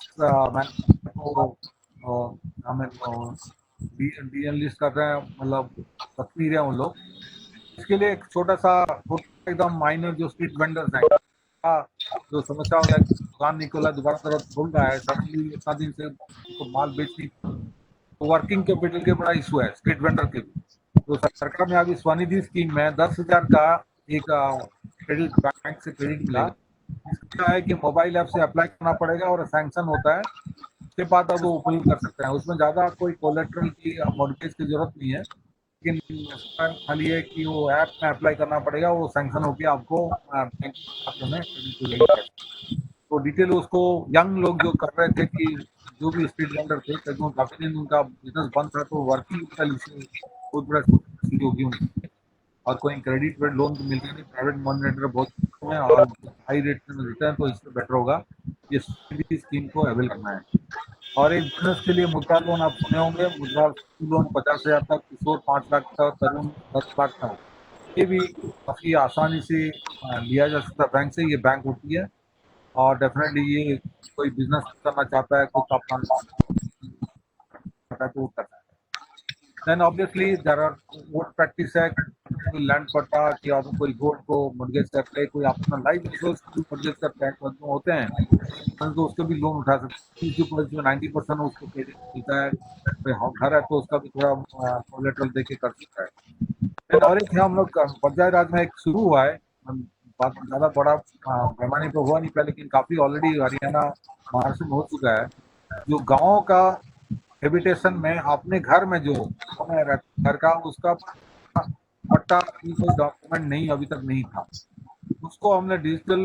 H: हमें लिस्ट कर रहे हैं, मतलब तकमीर है उन लोग। इसके लिए एक छोटा सा एकदम माइनर जो स्ट्रीट वेंडर्स हैं जो समस्या हो गया, दुकान नहीं खोला, दोबारा तरफ खोल रहा है, सडनली इतना दिन से तो माल बेचनी, तो वर्किंग कैपिटल के बड़ा इशू है स्ट्रीट वेंडर के भी। तो सरकार ने अभी स्वनिधि स्कीम में 10,000 का एक क्रेडिट बैंक से क्रेडिट मिला। इसका है कि मोबाइल ऐप से अप्लाई करना पड़ेगा और सैंक्शन होता है, उसके बाद अब वो उपयोग कर सकते हैं। उसमें ज़्यादा कोई कोलेट्रल की मॉर्गेज की जरूरत नहीं है, लेकिन खाली है कि वो ऐप में अप्लाई करना पड़ेगा, वो सैंक्शन होकर आपको बैंक खाते में क्रेडिट हो जाएगा। तो डिटेल उसको यंग लोग जो कर रहे थे कि जो भी स्ट्रीट वेंडर थे, क्योंकि काफ़ी दिन उनका बिजनेस बंद था, तो वर्किंग का इशू बहुत बड़ा होगी उनकी, और कोई क्रेडिट पर लोन तो मिलता नहीं, प्राइवेट मॉनिटर बहुत है और हाई रेट में मिलता है, तो इससे बेटर होगा ये स्कीम को अवेल करना है। और एक बिजनेस के लिए मुद्रा लोन आप सुने होंगे, मुद्रा लोन 50,000 तक, किशोर 5 लाख तक, तरुण 10 लाख तक, ये भी काफ़ी आसानी से लिया जा सकता है बैंक से। ये बैंक होती है और डेफिनेटली ये कोई बिजनेस करना चाहता है, कुछ अपना तो कर सकता है। Then obviously there are vote practice है, लैंड पट्टा कि आप कोई गोल्ड को मॉर्गेज करते हैं, कोई अपना लाइफ इंश्योरेंस को मॉर्गेज करते हैं, तो होते हैं तो उसके भी लोन उठा सकते हैं। 90% उसको क्रेडिट मिलता है, घर है तो उसका भी थोड़ा कोलेटरल दे के कर सकता है। और एक हम लोग पंचायत राज में एक शुरू हुआ है, ज़्यादा बड़ा पैमाने पर हुआ नहीं था, लेकिन काफ़ी ऑलरेडी हरियाणा महाराष्ट्र में हो चुका है, जो गाँव का हैबिटेशन में अपने घर में जो घर का उसका पट्टा की कोई डॉक्यूमेंट नहीं अभी तक नहीं था, उसको हमने डिजिटल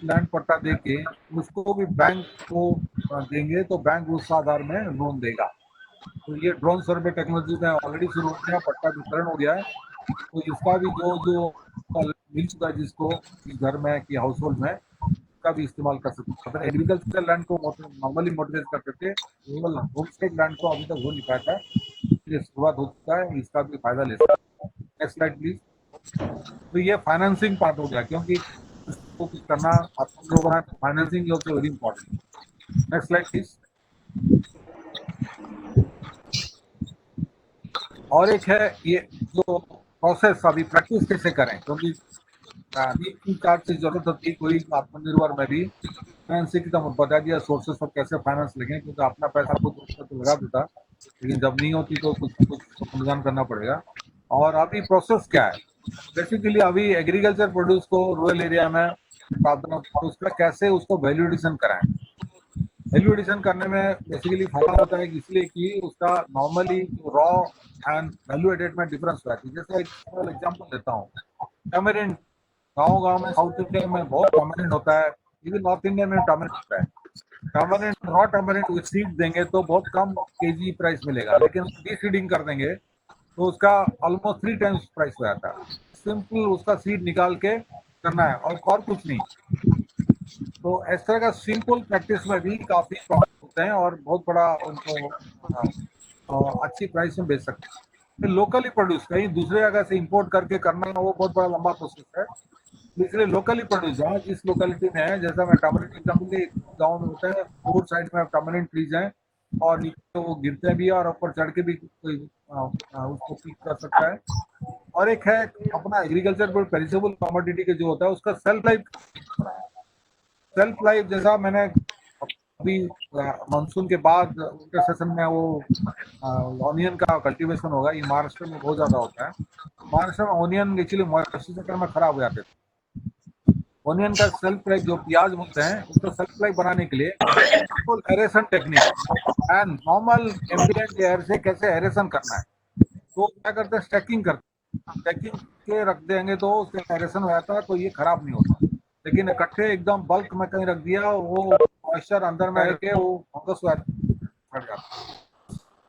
H: लैंड पट्टा देके उसको भी बैंक को देंगे, तो बैंक उस आधार में लोन देगा। तो ये ड्रोन सर्वे टेक्नोलॉजी में ऑलरेडी शुरू हो गया, पट्टा वितरण हो गया है, तो इसका भी जो मिल चुका है जिसको घर में कि हाउस होल्ड में, का भी इस्तेमाल कर सकते हैं। एग्रीकल्चर लैंड को नॉर्मली मॉडरेज करते थे, केवल होमस्टेड लैंड को अभी तक हो नहीं पाता है, ये शुरुआत हो चुका है, इसका भी फायदा ले सकते हैं। Next slide please. तो ये फाइनेंसिंग पार्ट हो गया, क्योंकि इसको कुछ करना आपको financing also very important. Next slide please. और एक है ये जो प्रोसेस अभी प्रैक्टिस कैसे करें, क्योंकि तीन चार चीज जरूरत होती है कोई आत्मनिर्भर में भी। फाइनेंसिंग का बता दिया सोर्सेस और कैसे फाइनेंस लगे, क्योंकि अपना पैसा खुद तो लगा देता, लेकिन जब नहीं होती तो कुछ इंतजाम करना पड़ेगा। और अभी प्रोसेस क्या है, बेसिकली अभी एग्रीकल्चर प्रोड्यूस को रूरल एरिया में उसका कैसे उसको वैल्यू एडिशन कराएं। वैल्यू एडिशन करने में बेसिकली फायदा होता है, इसलिए कि उसका normally raw and value added में डिफरेंस होता है। जैसे एक एग्जाम्पल देता हूँ, टैमरिंड गाँव में साउथ इंडिया में बहुत टैमरिंड होता है, इवन नॉर्थ इंडिया में टैमरिंड होता है। टैमरिंड रॉ टैमरिंड सीड देंगे तो बहुत कम केजी प्राइस मिलेगा, लेकिन डीसीडिंग कर देंगे तो उसका ऑलमोस्ट 3 टाइम्स प्राइस हो जाता है। सिंपल उसका सीड निकाल के करना है और कुछ नहीं। तो इस तरह का सिंपल प्रैक्टिस में भी काफी प्रॉफिट होते हैं और बहुत बड़ा उनको अच्छी प्राइस में बेच सकते हैं। लोकली प्रोड्यूस कहीं दूसरे जगह से इंपोर्ट करके करना वो बहुत बड़ा लंबा प्रोसेस है, इसलिए लोकली प्रोड्यूस जहाँ जिस लोकेलिटी में है, जैसा मैं टैमरिंड एग्जाम्पल गाँव में होता है, रोड साइड में टैमरिंड ट्रीज हैं, और नीचे वो गिरते भी है और ऊपर चढ़ के भी कोई उसको पीक कर सकता है। और एक है अपना एग्रीकल्चर पर पेरिसेबल कमोडिटी के जो होता है उसका सेल्फ लाइफ जैसा मैंने अभी मानसून के बाद विंटर सेशन में वो ऑनियन का कल्टीवेशन होगा, ये महाराष्ट्र में बहुत ज्यादा होता है। महाराष्ट्र में ऑनियन एक्चुअली मॉइस्चर चक्कर में खराब हो जाते थे। ऑनियन का सेल्फ लाइफ जो प्याज बोलते हैं उसको सेल्फ लाइफ बनाने के लिए aeration technique and normal ambient air से कैसे एरेशन करना है, तो क्या करते हैं स्टैकिंग के रख देंगे तो उसका एरेशन हो जाता है, तो ये खराब नहीं होता। लेकिन इकट्ठे एकदम बल्क में कहीं रख दिया, वो मॉइस्चर अंदर में रह के वो फंगस हो जाता है।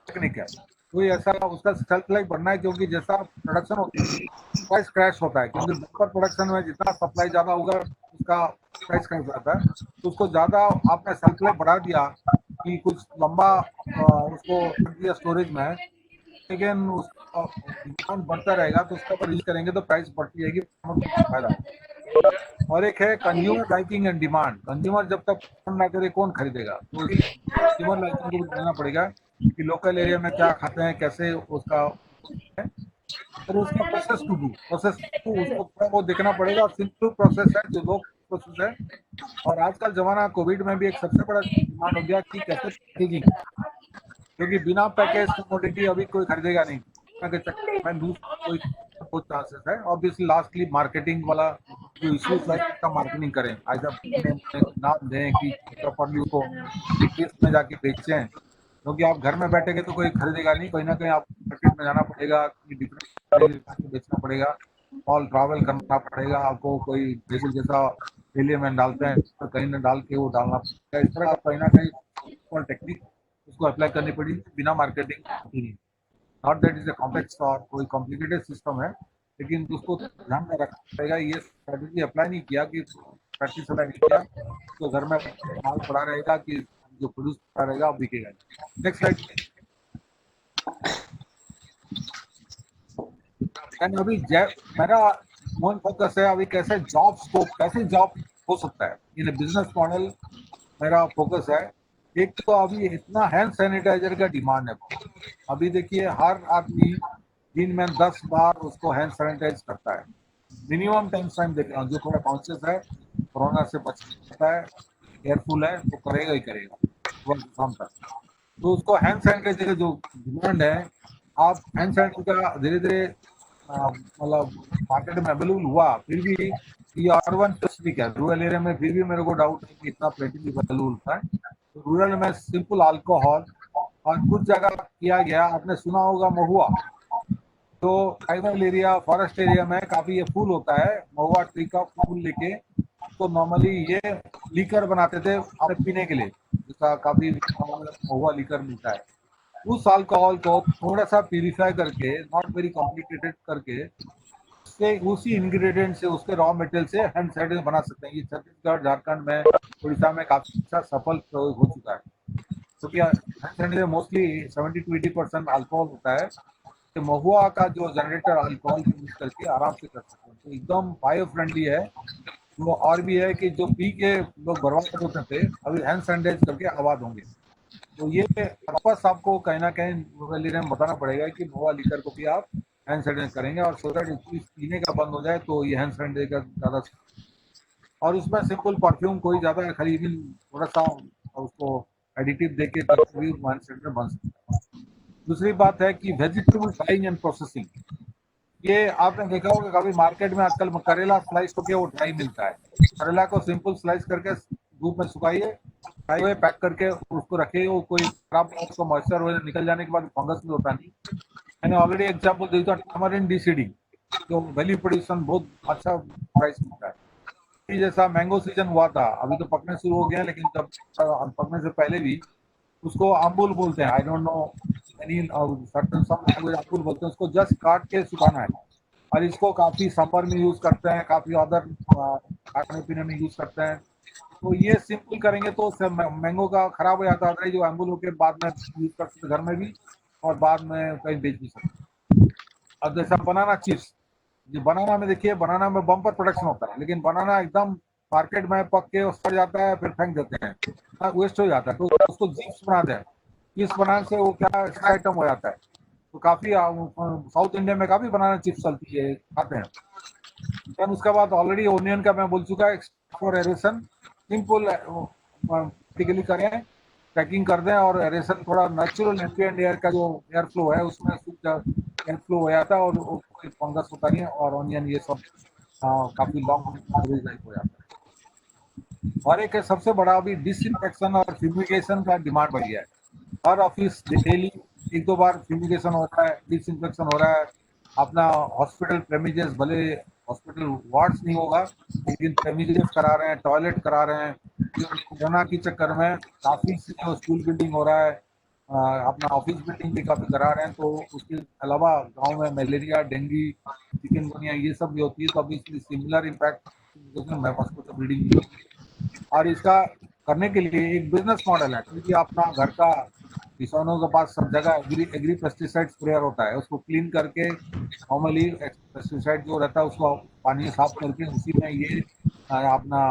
H: टेक्निक है कोई ऐसा उसका सेल्फ लाइफ बनना है, क्योंकि जैसा प्रोडक्शन होता है प्राइस क्रैश होता है, क्योंकि बम्पर प्रोडक्शन में जितना सप्लाई ज्यादा होगा उसका प्राइस क्रैश होता है। तो उसको ज्यादा आपने सेल्फ लाइफ बढ़ा दिया कि कुछ लंबा उसको रख दिया स्टोरेज में, लेकिन उसका डिमांड बढ़ता रहेगा तो उसका ऊपर यूज करेंगे तो प्राइस बढ़ती जाएगी, फायदा। और एक है consumer liking and demand. Consumer जब तक पसंद ना करे कौन खरीदेगा, तो कंज्यूमर लाइकिंग को भी जानना पड़ेगा कि लोकल एरिया में क्या खाते हैं, कैसे उसका है। और उसका प्रोसेस उसको वो देखना पड़ेगा। सिंपल प्रोसेस है जो लोग प्रोसेस है। और आजकल जमाना कोविड में भी एक सबसे बड़ा डिमांड हो गया कि कैसे पैकेजिंग, क्योंकि बिना पैकेज कमोडिटी अभी कोई खरीदेगा नहीं। मैं लूज कोई बहुत चांसेस है। ऑब्वियसली लास्टली मार्केटिंग वाला जो इश्यूज है उसका मार्केटिंग करें, नाम दें कि प्रॉपर्ली उसको में जाके बेचें, क्योंकि आप घर में बैठेंगे तो कोई खरीदेगा नहीं, कहीं ना कहीं आप मार्केट में जाना पड़ेगा, डिफरेंट बेचना पड़ेगा, ऑल ट्रैवल करना पड़ेगा आपको। कोई जैसे जैसा थैले में डालते हैं तो कहीं ना डाल के वो डालना पड़ेगा। इस तरह का कहीं ना कहीं टेक्निक उसको अप्लाई करनी पड़ेगी बिना marketing. Not that is a complex और कोई कॉम्प्लिकेटेड सिस्टम है, लेकिन उसको ध्यान में रखना पड़ेगा। ये स्ट्रेटेजी अप्लाई नहीं किया कि प्रैक्टिस अप्लाई नहीं किया तो घर में माल पड़ा रहेगा कि जो प्रोड्यूस पड़ा रहेगा अब बिकेगा। Next slide. एंड अभी मेरा मेन फोकस है अभी कैसे जॉब हो सकता है, ये बिजनेस मॉडल मेरा फोकस है। एक तो अभी इतना हैंड सैनिटाइजर का डिमांड है। अभी देखिए हर आदमी दिन में 10 बार उसको हैंड सैनिटाइज करता है, मिनिमम टाइम देखना। जो थोड़ा कॉन्शियस है, कोरोना से बचता है, केयरफुल है, वो करेगा ही करेगा शाम तक। तो उसको हैंड सैनिटाइजर का जो डिमांड है, आप हैंड सैनिटाइजर का धीरे धीरे मतलब मार्केट में अवेलेबल हुआ, फिर भी ये अर्बन स्पेसिफिक है। रूरल एरिया में फिर भी मेरे को डाउट है कि इतना प्लेटिंग अवेलेबल था। रूरल में सिंपल अल्कोहल और कुछ जगह किया गया, आपने सुना होगा महुआ, तो ट्राइबल एरिया फॉरेस्ट एरिया में काफी ये फूल होता है, महुआ ट्री का फूल लेके तो नॉर्मली ये लीकर बनाते थे पीने के लिए, जिसका काफी महुआ लीकर मिलता है। उस अल्कोहल को थोड़ा सा प्यूरिफाई करके, नॉट वेरी कॉम्प्लिकेटेड करके, उसी इंग्रेडिएंट से, उसके रॉ मटेरियल से हैंड सैनिटाइजर बना सकते हैं। ये छत्तीसगढ़, झारखंड में, उड़ीसा में काफी अच्छा सफल प्रयोग हो चुका है, क्योंकि hand sanitiser mostly 70 to 80% alcohol होता है। तो महुआ का जो जनरेटर अल्कोहल यूज करके आराम से कर सकते हैं, तो एकदम बायो फ्रेंडली है। वो और भी है कि जो पी के लोग बर्बाद होते थे, अभी हैंड सैनिटाइज करके आबाद होंगे। तो ये वापस आपको कहीं ना कहीं बताना पड़ेगा कि महुआ लीकर को भी आप हैंड सैनिटाइज करेंगे, और सो दैट पीने का बंद हो जाए तो ये हैंड सैनिटाइजर का ज्यादा। और उसमें सिंपल परफ्यूम कोई ज्यादा खरीद, थोड़ा सा उसको एडिटिव देके तभी हैंड सैनिटाइजर बन सकता है। दूसरी बात है कि वेजिटेबल ड्राइंग एंड प्रोसेसिंग, ये आपने देखा होगा कभी मार्केट में आजकल करेला स्लाइस होकर वो ड्राई मिलता है। करेला को सिंपल स्लाइस करके धूप में सुखाइए, पैक करके उसको रखिए, वो कोई खराब उसको मॉइस्चर हो निकल जाने के बाद फंगस भी होता नहीं। मैंने ऑलरेडी एग्जाम्पल दे दिया, टमारिन डीसीडी जो वैल्यू प्रोड्यूशन बहुत अच्छा प्राइस मिलता है। जैसा मैंगो सीजन हुआ था, अभी तो पकने शुरू हो गया, लेकिन जब पकने से पहले भी उसको अम्बुल बोलते हैं, I don't know any certain some language अम्बुल बोलते हैं। उसको जस्ट काट के सुखाना है, और इसको काफी समर में यूज करते हैं, काफी अदर खाने पीने में यूज करते हैं। तो ये सिंपल करेंगे तो मैंगो का खराब हो जाता है, जो अम्बुल होके बाद में यूज कर सकते घर में भी, और बाद में कहीं बेच भी सकते। अब जैसा बनाना चिप्स, जो बनाना में देखिए, बनाना में बम्पर प्रोडक्शन होता है, लेकिन बनाना एकदम मार्केट में पक के सड़ जाता है, फिर फेंक देते हैं, वेस्ट हो जाता है। तो उसको चिप्स बनाते हैं, इस बनाना से वो क्या एक्स्ट्रा आइटम हो जाता है। तो काफ़ी साउथ इंडिया में काफ़ी बनाना चिप्स चलती है, खाते हैं। देन उसके बाद ऑलरेडी ओनियन का मैं बोल चुका है, फॉर एरेशन सिंपल प्रैक्टिकली करें, पैकिंग कर दें और एरेशन थोड़ा नेचुरल एम्बिएंट एयर का जो एयर फ्लो है उसमें एयर फ्लो हो जाता है और कोई फंगस होता नहीं है, और ऑनियन ये सब काफ़ी लॉन्ग एवरेज लाइफ हो जाता है। और एक सबसे बड़ा अभी डिसइंफेक्शन और फ्यूमिगेशन का डिमांड बढ़ गया है। हर ऑफिस डेली 1-2 बार फ्यूमिगेशन हो रहा है, डिसइंफेक्शन हो रहा है। अपना हॉस्पिटल प्रेमिजेस, भले हॉस्पिटल वार्ड्स नहीं होगा लेकिन प्रेमिजेस करा रहे हैं, टॉयलेट करा रहे हैं। कोरोना के चक्कर में काफ़ी जो स्कूल बिल्डिंग हो रहा है, अपना ऑफिस बिल्डिंग भी काफ़ी करा रहे हैं। तो उसके अलावा गांव में मलेरिया, डेंगू, चिकनगुनिया ये सब भी होती है, तो अभी सिमिलर इम्पैक्ट हॉस्पिटल बिल्डिंग। और इसका करने के लिए एक बिजनेस मॉडल है, क्योंकि अपना घर का किसानों के पास सब जगह एग्री पेस्टिसाइड स्प्रेयर होता है, उसको क्लीन करके नॉर्मली पेस्टिसाइड जो रहता है उसको पानी साफ करके उसी में ये अपना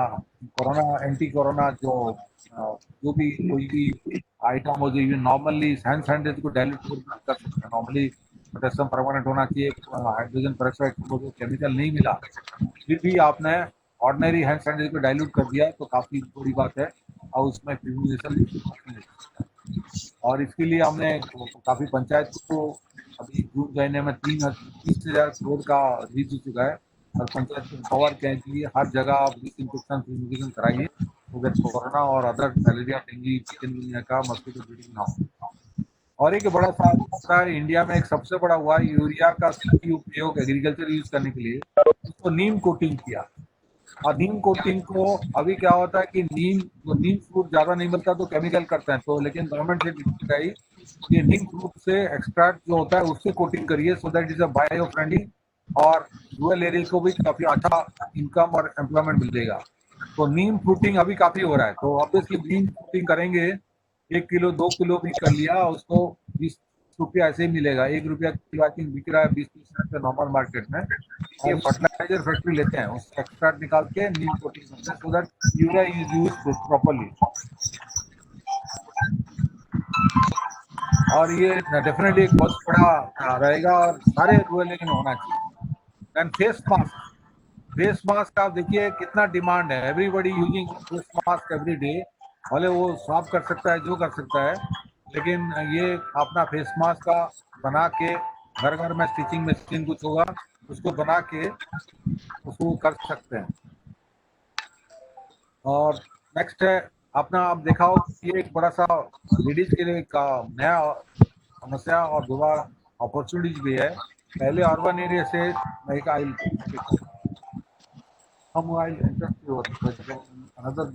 H: कोरोना, एंटी कोरोना जो भी कोई भी आइटम हो, जो नॉर्मली हैंड सैनिटाइजर को डायल्यूट कर सकते हैं। नॉर्मली पोटेशियम परमानेंट होना चाहिए, हाइड्रोजन पेरोक्साइड को केमिकल नहीं मिला, फिर भी आपने ऑर्डिनरी हैंड सैनिटाइजर को डाइल्यूट कर दिया तो काफ़ी बड़ी बात है, और उसमें फ्यूमिगेशन। और इसके लिए हमने काफ़ी पंचायत को अभी जून महीने में 30,000 करोड़ का रीच हो चुका है, और पंचायत को पावर क्या है कि हर जगह आप डिसइंफेक्शन फ्यूमिगेशन कराइए, तो कोरोना और अदर मलेरिया, डेंगू, चिकनगुनिया का मस्किटो ब्रीडिंग ना हो। और एक बड़ा सा है, इंडिया में एक सबसे बड़ा हुआ है यूरिया का सही उपयोग एग्रीकल्चर यूज करने के लिए, उसको नीम कोटिंग किया। और नीम कोटिंग को अभी क्या होता है कि नीम फ्रूट ज्यादा नहीं मिलता तो केमिकल करते हैं, तो लेकिन गवर्नमेंट से डिसाइड आई ये नीम फ्रूट से एक्सट्रैक्ट जो होता है उससे कोटिंग करिए, so that is a bio friendly, और रूरल एरिया को भी काफी अच्छा इनकम और एम्प्लॉयमेंट मिलेगा। तो नीम फ्रूटिंग अभी काफी हो रहा है, तो ऑब्वियसली नीम फ्रूटिंग करेंगे, 1 किलो 2 किलो भी कर लिया, उसको 20 रुपया ऐसे ही मिलेगा। 1 रुपया किलो आई थिंक बिक रहा है 20-30 रुपये नॉर्मल मार्केट में। ये फर्टिलाइजर फैक्ट्री लेते हैं, उससे एक्सट्रैक्ट निकाल के नीम कोटिंग करते हैं, so that urea is used properly. और ये डेफिनेटली एक बहुत बड़ा रहेगा और सारे रूरल एरिया में होना चाहिए। एंड फेस मास्क आप देखिए कितना डिमांड है, everybody using face mask every day. भले वो साफ कर सकता है, जो कर सकता है, लेकिन ये अपना फेस मास्क का बना के घर घर में स्टिचिंग मशीन कुछ होगा उसको बना के उसको कर सकते हैं। और नेक्स्ट है अपना, आप देखा हो ये एक बड़ा सा लेडीज के लिए एक नया समस्या और दोबारा अपॉर्चुनिटीज भी है। पहले अर्बन एरिया से एक अनदर,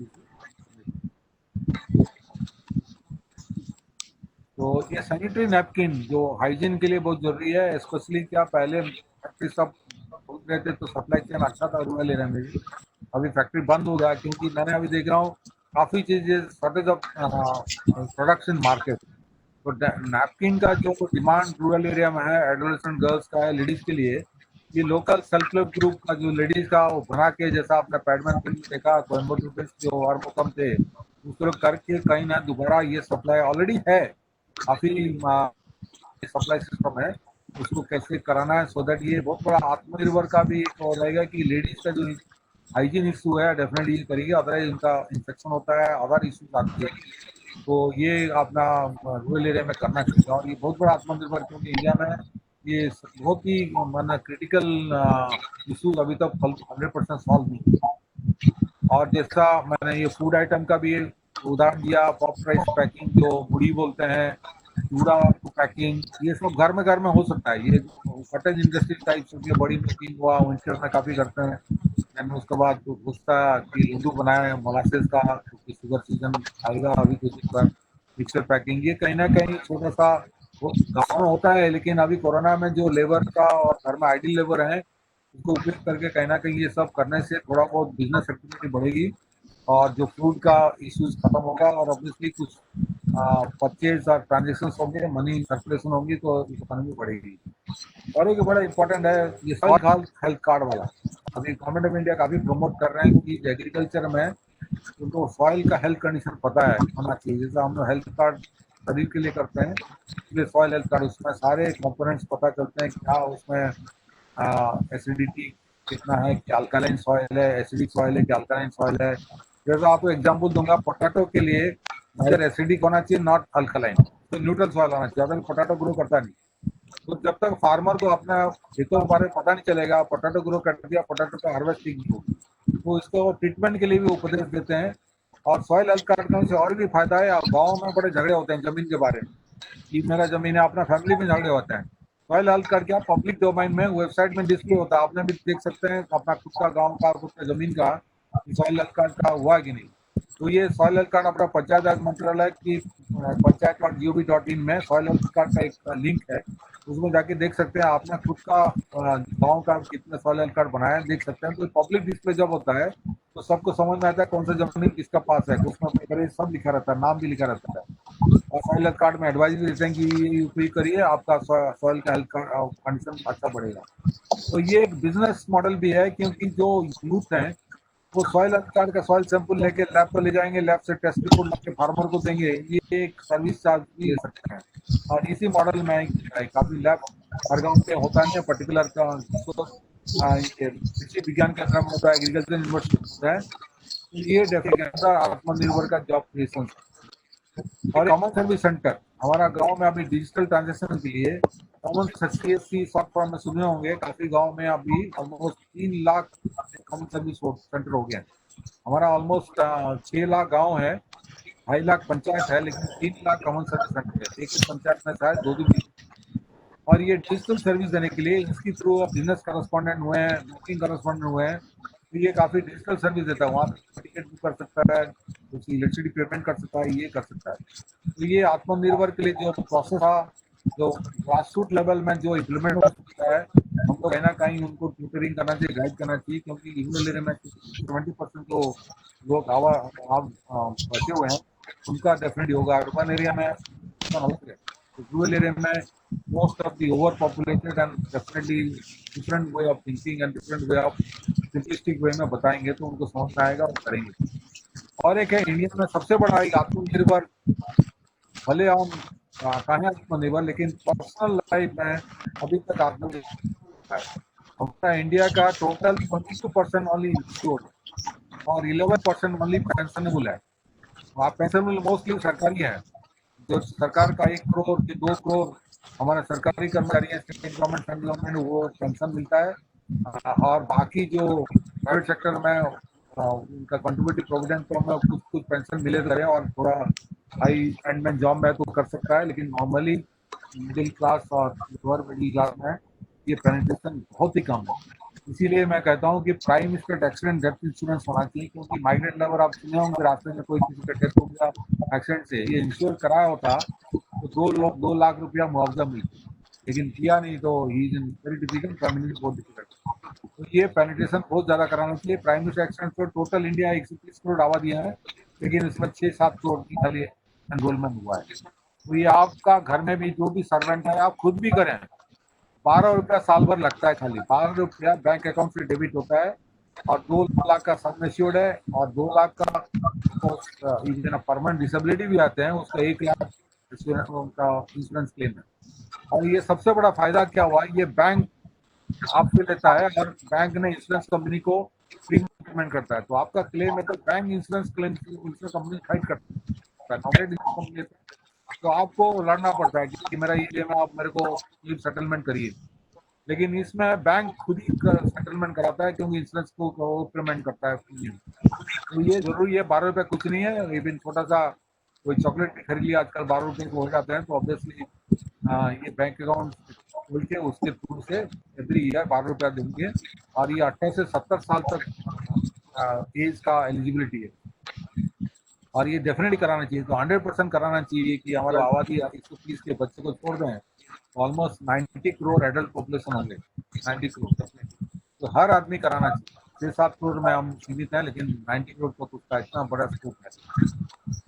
H: तो ये सैनिटरी नैपकिन जो हाइजीन के लिए बहुत जरूरी है, स्पेशली क्या पहले फैक्ट्री सब खोल रहे थे तो सप्लाई चेन अच्छा था रूरल एरिया में भी, अभी फैक्ट्री बंद हो गया क्योंकि मैंने अभी देख रहा हूँ काफ़ी चीज़ें shortage of products in market. तो नैपकिन का जो डिमांड रूरल एरिया में है, एडोलेसेंट गर्ल्स का है, लेडीज़ के लिए, ये लोकल सेल्फ हेल्प ग्रुप का जो लेडीज़ का वो बना के, जैसा आपने पैडमैन फिल्म देखा, कोयम्बटूर जो और वो कम थे उसको करके कहीं ना दोबारा ये सप्लाई ऑलरेडी है, काफ़ी सप्लाई सिस्टम है, उसको कैसे कराना है, सो दैट ये बहुत बड़ा आत्मनिर्भर का भी एक और रहेगा कि लेडीज का जो हाइजीन इशू है डेफिनेटली ये करेगी, अदरवाइज उनका इन्फेक्शन होता है, अदर इशूज आती है, तो ये अपना रूरल एरिया में करना चाहिए। और ये बहुत बड़ा आत्मनिर्भर, क्योंकि इंडिया में ये बहुत ही माना क्रिटिकल इशूज अभी तक 100% सॉल्व नहीं है। और जैसा मैंने ये फूड आइटम का भी उदाहरण दिया, पॉप राइस पैकिंग जो मुड़ी बोलते हैं, चूड़ा पैकिंग, ये सब घर में हो सकता है। ये कॉटेज इंडस्ट्री टाइप होती है, बड़ी पैकिंग हुआ विंटर में काफ़ी करते हैं। मैंने उसके बाद गुस्सा की लड्डू बनाए मोलासेस का, क्योंकि शुगर सीजन आएगा अभी कुछ दिन, मिक्सर पैकिंग, ये कहीं ना कहीं छोटा सा गाँव में होता है, लेकिन अभी कोरोना में जो लेबर का और घर में आइडियल लेबर है उसको उपयोग करके कहीं ना कहीं ये सब करने से थोड़ा बहुत बिजनेस एक्टिविटी बढ़ेगी और जो फूड का इश्यूज खत्म होगा, और ऑब्वियसली कुछ परचेज और ट्रांजेक्शन होंगे, मनी सर्कुलेशन होंगी, तो इकोनॉमी बढ़ेगी। और एक बड़ा इंपॉर्टेंट है ये सॉइल हेल्थ कार्ड वाला, अभी गवर्नमेंट ऑफ इंडिया काफ़ी प्रमोट कर रहे हैं कि एग्रीकल्चर में उनको सॉइल का हेल्थ कंडीशन पता है होना चाहिए। जैसे हम लोग हेल्थ कार्ड शरीर के लिए करते हैं, इसलिए सॉइल हेल्थ कार्ड उसमें सारे कंपोनेंट्स पता चलते हैं, क्या उसमें एसिडिटी कितना है, क्या अल्कालाइन सॉइल है, एसिडिक सॉइल है, क्या अल्कालाइन सॉइल है। जैसे आपको एग्जांपल दूंगा, पोटैटो के लिए अगर एसिडिक होना चाहिए, नॉट अल्कालाइन, तो न्यूट्रल सॉइल होना चाहिए, अगर पोटैटो ग्रो करता नहीं। तो जब तक फार्मर को अपने खेतों के बारे में पता नहीं चलेगा, पोटैटो ग्रो कर दिया, पोटैटो का हार्वेस्टिंग नहीं होगी, तो इसको ट्रीटमेंट के लिए भी उपदेश देते हैं। और सॉइल हेल्थ कार्ड करने से और भी फायदा है। गाँव में बड़े झगड़े होते हैं जमीन के बारे में कि मेरा जमीन है, अपना फैमिली में झगड़े होते हैं। सॉइल हेल्थ कार्ड क्या पब्लिक डोमेन में वेबसाइट में डिस्प्ले होता है, आपने भी देख सकते हैं अपना खुद का गाँव का, खुद का जमीन का सॉइल हेल्थ कार्ड का हुआ कि नहीं। तो ये सॉइल हेल्थ कार्ड अपना पंचायत राज मंत्रालय की पंचायत.gov.in में सॉइल हेल्थ कार्ड का एक लिंक है, उसमें जाके देख सकते हैं आपने खुद का गांव का कितने सॉइल हेल्थ कार्ड बनाया देख सकते हैं। तो पब्लिक डिस्प्ले जब होता है तो सबको समझ में आता है कौन सा जमीन किसका पास है, उसमें सब लिखा रहता है, नाम भी लिखा रहता है। और सॉइल हेल्थ कार्ड में एडवाइस भी देते हैं कि ये उपयोग करिए, आपका सॉइल का हेल्थ कंडीशन अच्छा बढ़ेगा। तो ये एक बिजनेस मॉडल भी है, क्योंकि जो यूथ है वो सॉइल हेल्थ कार्ड का सॉइल सैंपल लेके लैब पर ले जाएंगे, लैब से टेस्ट रिपोर्ट लेके फार्मर को देंगे, ये एक सर्विस चार्ज भी ले सकते हैं। और इसी मॉडल में काफी लैब हर गाँव पे होता है, पर्टिकुलर का कृषि विज्ञान केंद्र में होता है, एग्रीकल्चर यूनिवर्सिटी होता है। तो ये डेफिनेटली आत्मनिर्भर का जॉब क्रिएशन। और कॉमन सर्विस सेंटर हमारा गांव में अभी डिजिटल ट्रांजेक्शन के लिए कॉमन CSC शॉर्ट फॉर्म में सुने होंगे, काफी गांव में अभी almost 3 lakh common service centre हो गए। हमारा ऑलमोस्ट 6 लाख गांव है, 2.5 लाख पंचायत है, लेकिन 3 लाख कॉमन सर्विस सेंटर है, एक पंचायत में शायद 2 और ये डिजिटल सर्विस देने के लिए इसके थ्रू बिजनेस करस्पॉन्डेंट हुए हैं, बुकिंग करस्पॉन्डेंट हुए हैं, तो ये काफी डिजिटल सर्विस देता है। वहाँ टिकट बुक कर सकता है, उसकी इलेक्ट्रिसिटी पेमेंट कर सकता है, ये कर सकता है। तो ये आत्मनिर्भर के लिए जो प्रोसेस था, जो ग्रासरूट लेवल में जो इम्प्लीमेंट हो सकता है, हमको कहीं ना कहीं उनको ट्यूटरिंग करना चाहिए, गाइड करना चाहिए, क्योंकि रूरल एरिया में 70% जो लोग बचे हुए हैं उनका डेफिनेटली होगा। अर्बन एरिया में रूरल एरिया में most of the overpopulated and definitely different way of thinking and different way of simplistic way में बताएंगे तो उनको समझ में आएगा और करेंगे। और एक है इंडिया में सबसे बड़ा एक आत्मनिर्भर, भले हम कहें आत्मनिर्भर, लेकिन पर्सनल लाइफ में अभी तक आत्मनिर्भर है। हमारा इंडिया का टोटल 22% ओनली इंश्योर्ड और 11% ओनली पेंशनेबल है। पेंशनेबल मोस्टली सरकारी है, जो सरकार का 1 करोड़ से 2 करोड़ हमारा सरकारी कर्मचारी है, स्टेट गवर्नमेंट, सेंट्रल गवर्नमेंट, वो पेंशन मिलता है। और बाकी जो प्राइवेट सेक्टर में उनका कंट्रीब्यूटिव प्रोविडेंट में कुछ पेंशन मिले रहे, और थोड़ा हाई एंड में जॉब में तो कर सकता है, लेकिन नॉर्मली मिडिल क्लास और लोअर मिडिल क्लास में ये पेनिट्रेशन बहुत ही कम है। इसीलिए मैं कहता हूँ कि prime minister accident death insurance होना चाहिए, क्योंकि माइग्रेंट लेबर आप सुने होंगे, रास्ते में कोई किसी का डेथ हो गया एक्सीडेंट से, ये इंश्योर कराया होता तो 2 लाख रुपया मुआवजा मिलता, लेकिन किया नहीं तो he is in very difficult, family बहुत डिफिकल्ट। तो ये पेनिट्रेशन बहुत ज्यादा कराना चाहिए। प्राइम मिनिस्टर एक्सीडेंट पर टोटल इंडिया 130 करोड़ आबादी है, लेकिन इसमें 6-7 करोड़ की खाली एनरोलमेंट हुआ है। तो ये आपका घर में भी जो भी सर्वेंट है, आप खुद भी करें, 12 रुपया साल भर लगता है, खाली 12 रुपया बैंक अकाउंट से डेबिट होता है, और 2 लाख का सम एश्योर्ड है, और 2 लाख का परमानेंट डिसेबिलिटी भी आते हैं, उसका 1 लाख उनका इंश्योरेंस क्लेम है। और ये सबसे बड़ा फायदा क्या हुआ, ये बैंक आपसे लेता है और बैंक ने इंश्योरेंस कंपनी को प्रीमियम पेमेंट करता है, तो आपका क्लेम है तो bank insurance claim insurance company fight करती है, तो आपको लड़ना पड़ता है कि मेरा ये क्लेम है, आप मेरे को सेटलमेंट करिए। लेकिन इसमें बैंक खुद ही सेटलमेंट कराता है, क्योंकि इंश्योरेंस को पेमेंट करता है प्रीमियम। तो ये जरूरी है, 12 रुपये कुछ नहीं है। इवन छोटा सा कोई चॉकलेट भी खरीद लिया आजकल 12 रुपये को हो जाते हैं, तो ऑब्वियसली ये बैंक अकाउंट खोल के उसके थ्रू से एवरी ईयर 12 रुपया देंगे, और ये 18 से 70 साल तक एज का एलिजिबिलिटी है, और ये डेफिनेटली कराना चाहिए। तो 100% कराना चाहिए कि हमारे आबादी 130 के बच्चे को छोड़ दें, ऑलमोस्ट 90 करोड़ एडल्ट पॉपुलेशन होंगे, 90 करोड़, तो हर आदमी कराना चाहिए। 6-7 करोड़ में हम सीमित हैं, लेकिन 90 करोड़ तक उसका इतना बड़ा स्कोप है।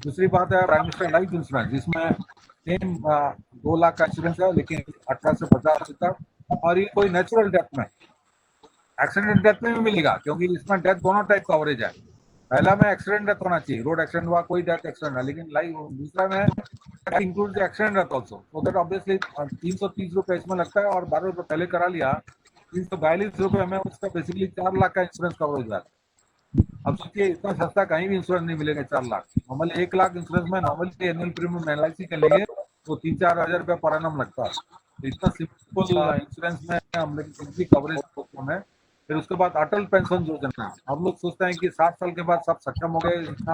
H: दूसरी बात है प्राइम मिनिस्टर लाइफ इंश्योरेंस, जिसमें सेम 2 लाख का इंश्योरेंस है, लेकिन 18 से 50 तक, और ये कोई नेचुरल डेथ में, एक्सीडेंट डेथ में भी मिलेगा, क्योंकि इसमें डेथ दोनों टाइप का कवरेज है। पहला में एक्सीडेंट डेथ होना चाहिए, रोड एक्सीडेंट हुआ, कोई डेथ एक्सीडेंट है, लेकिन लाइफ दूसरा में include accident rate also, so that obviously 330 रुपये इसमें लगता है और 12 रुपये पहले करा लिया, 342 रुपये में उसका बेसिकली 4 लाख का इंश्योरेंस कवरेज हुआ। अब सोचिए इतना सस्ता कहीं भी इंश्योरेंस नहीं मिलेगा 4 लाख। नॉर्मली 1 लाख इंश्योरेंस में नॉर्मली एनुअल प्रीमियम LIC के लिए तो 3-4 हज़ार रुपया पर एनम लगता है। तो इतना सिंपल इंश्योरेंस में हम लोग इतनी कवरेज है। फिर उसके बाद अटल पेंशन योजना, हम लोग सोचते हैं कि 60 साल के बाद सब सक्षम हो गए, इतना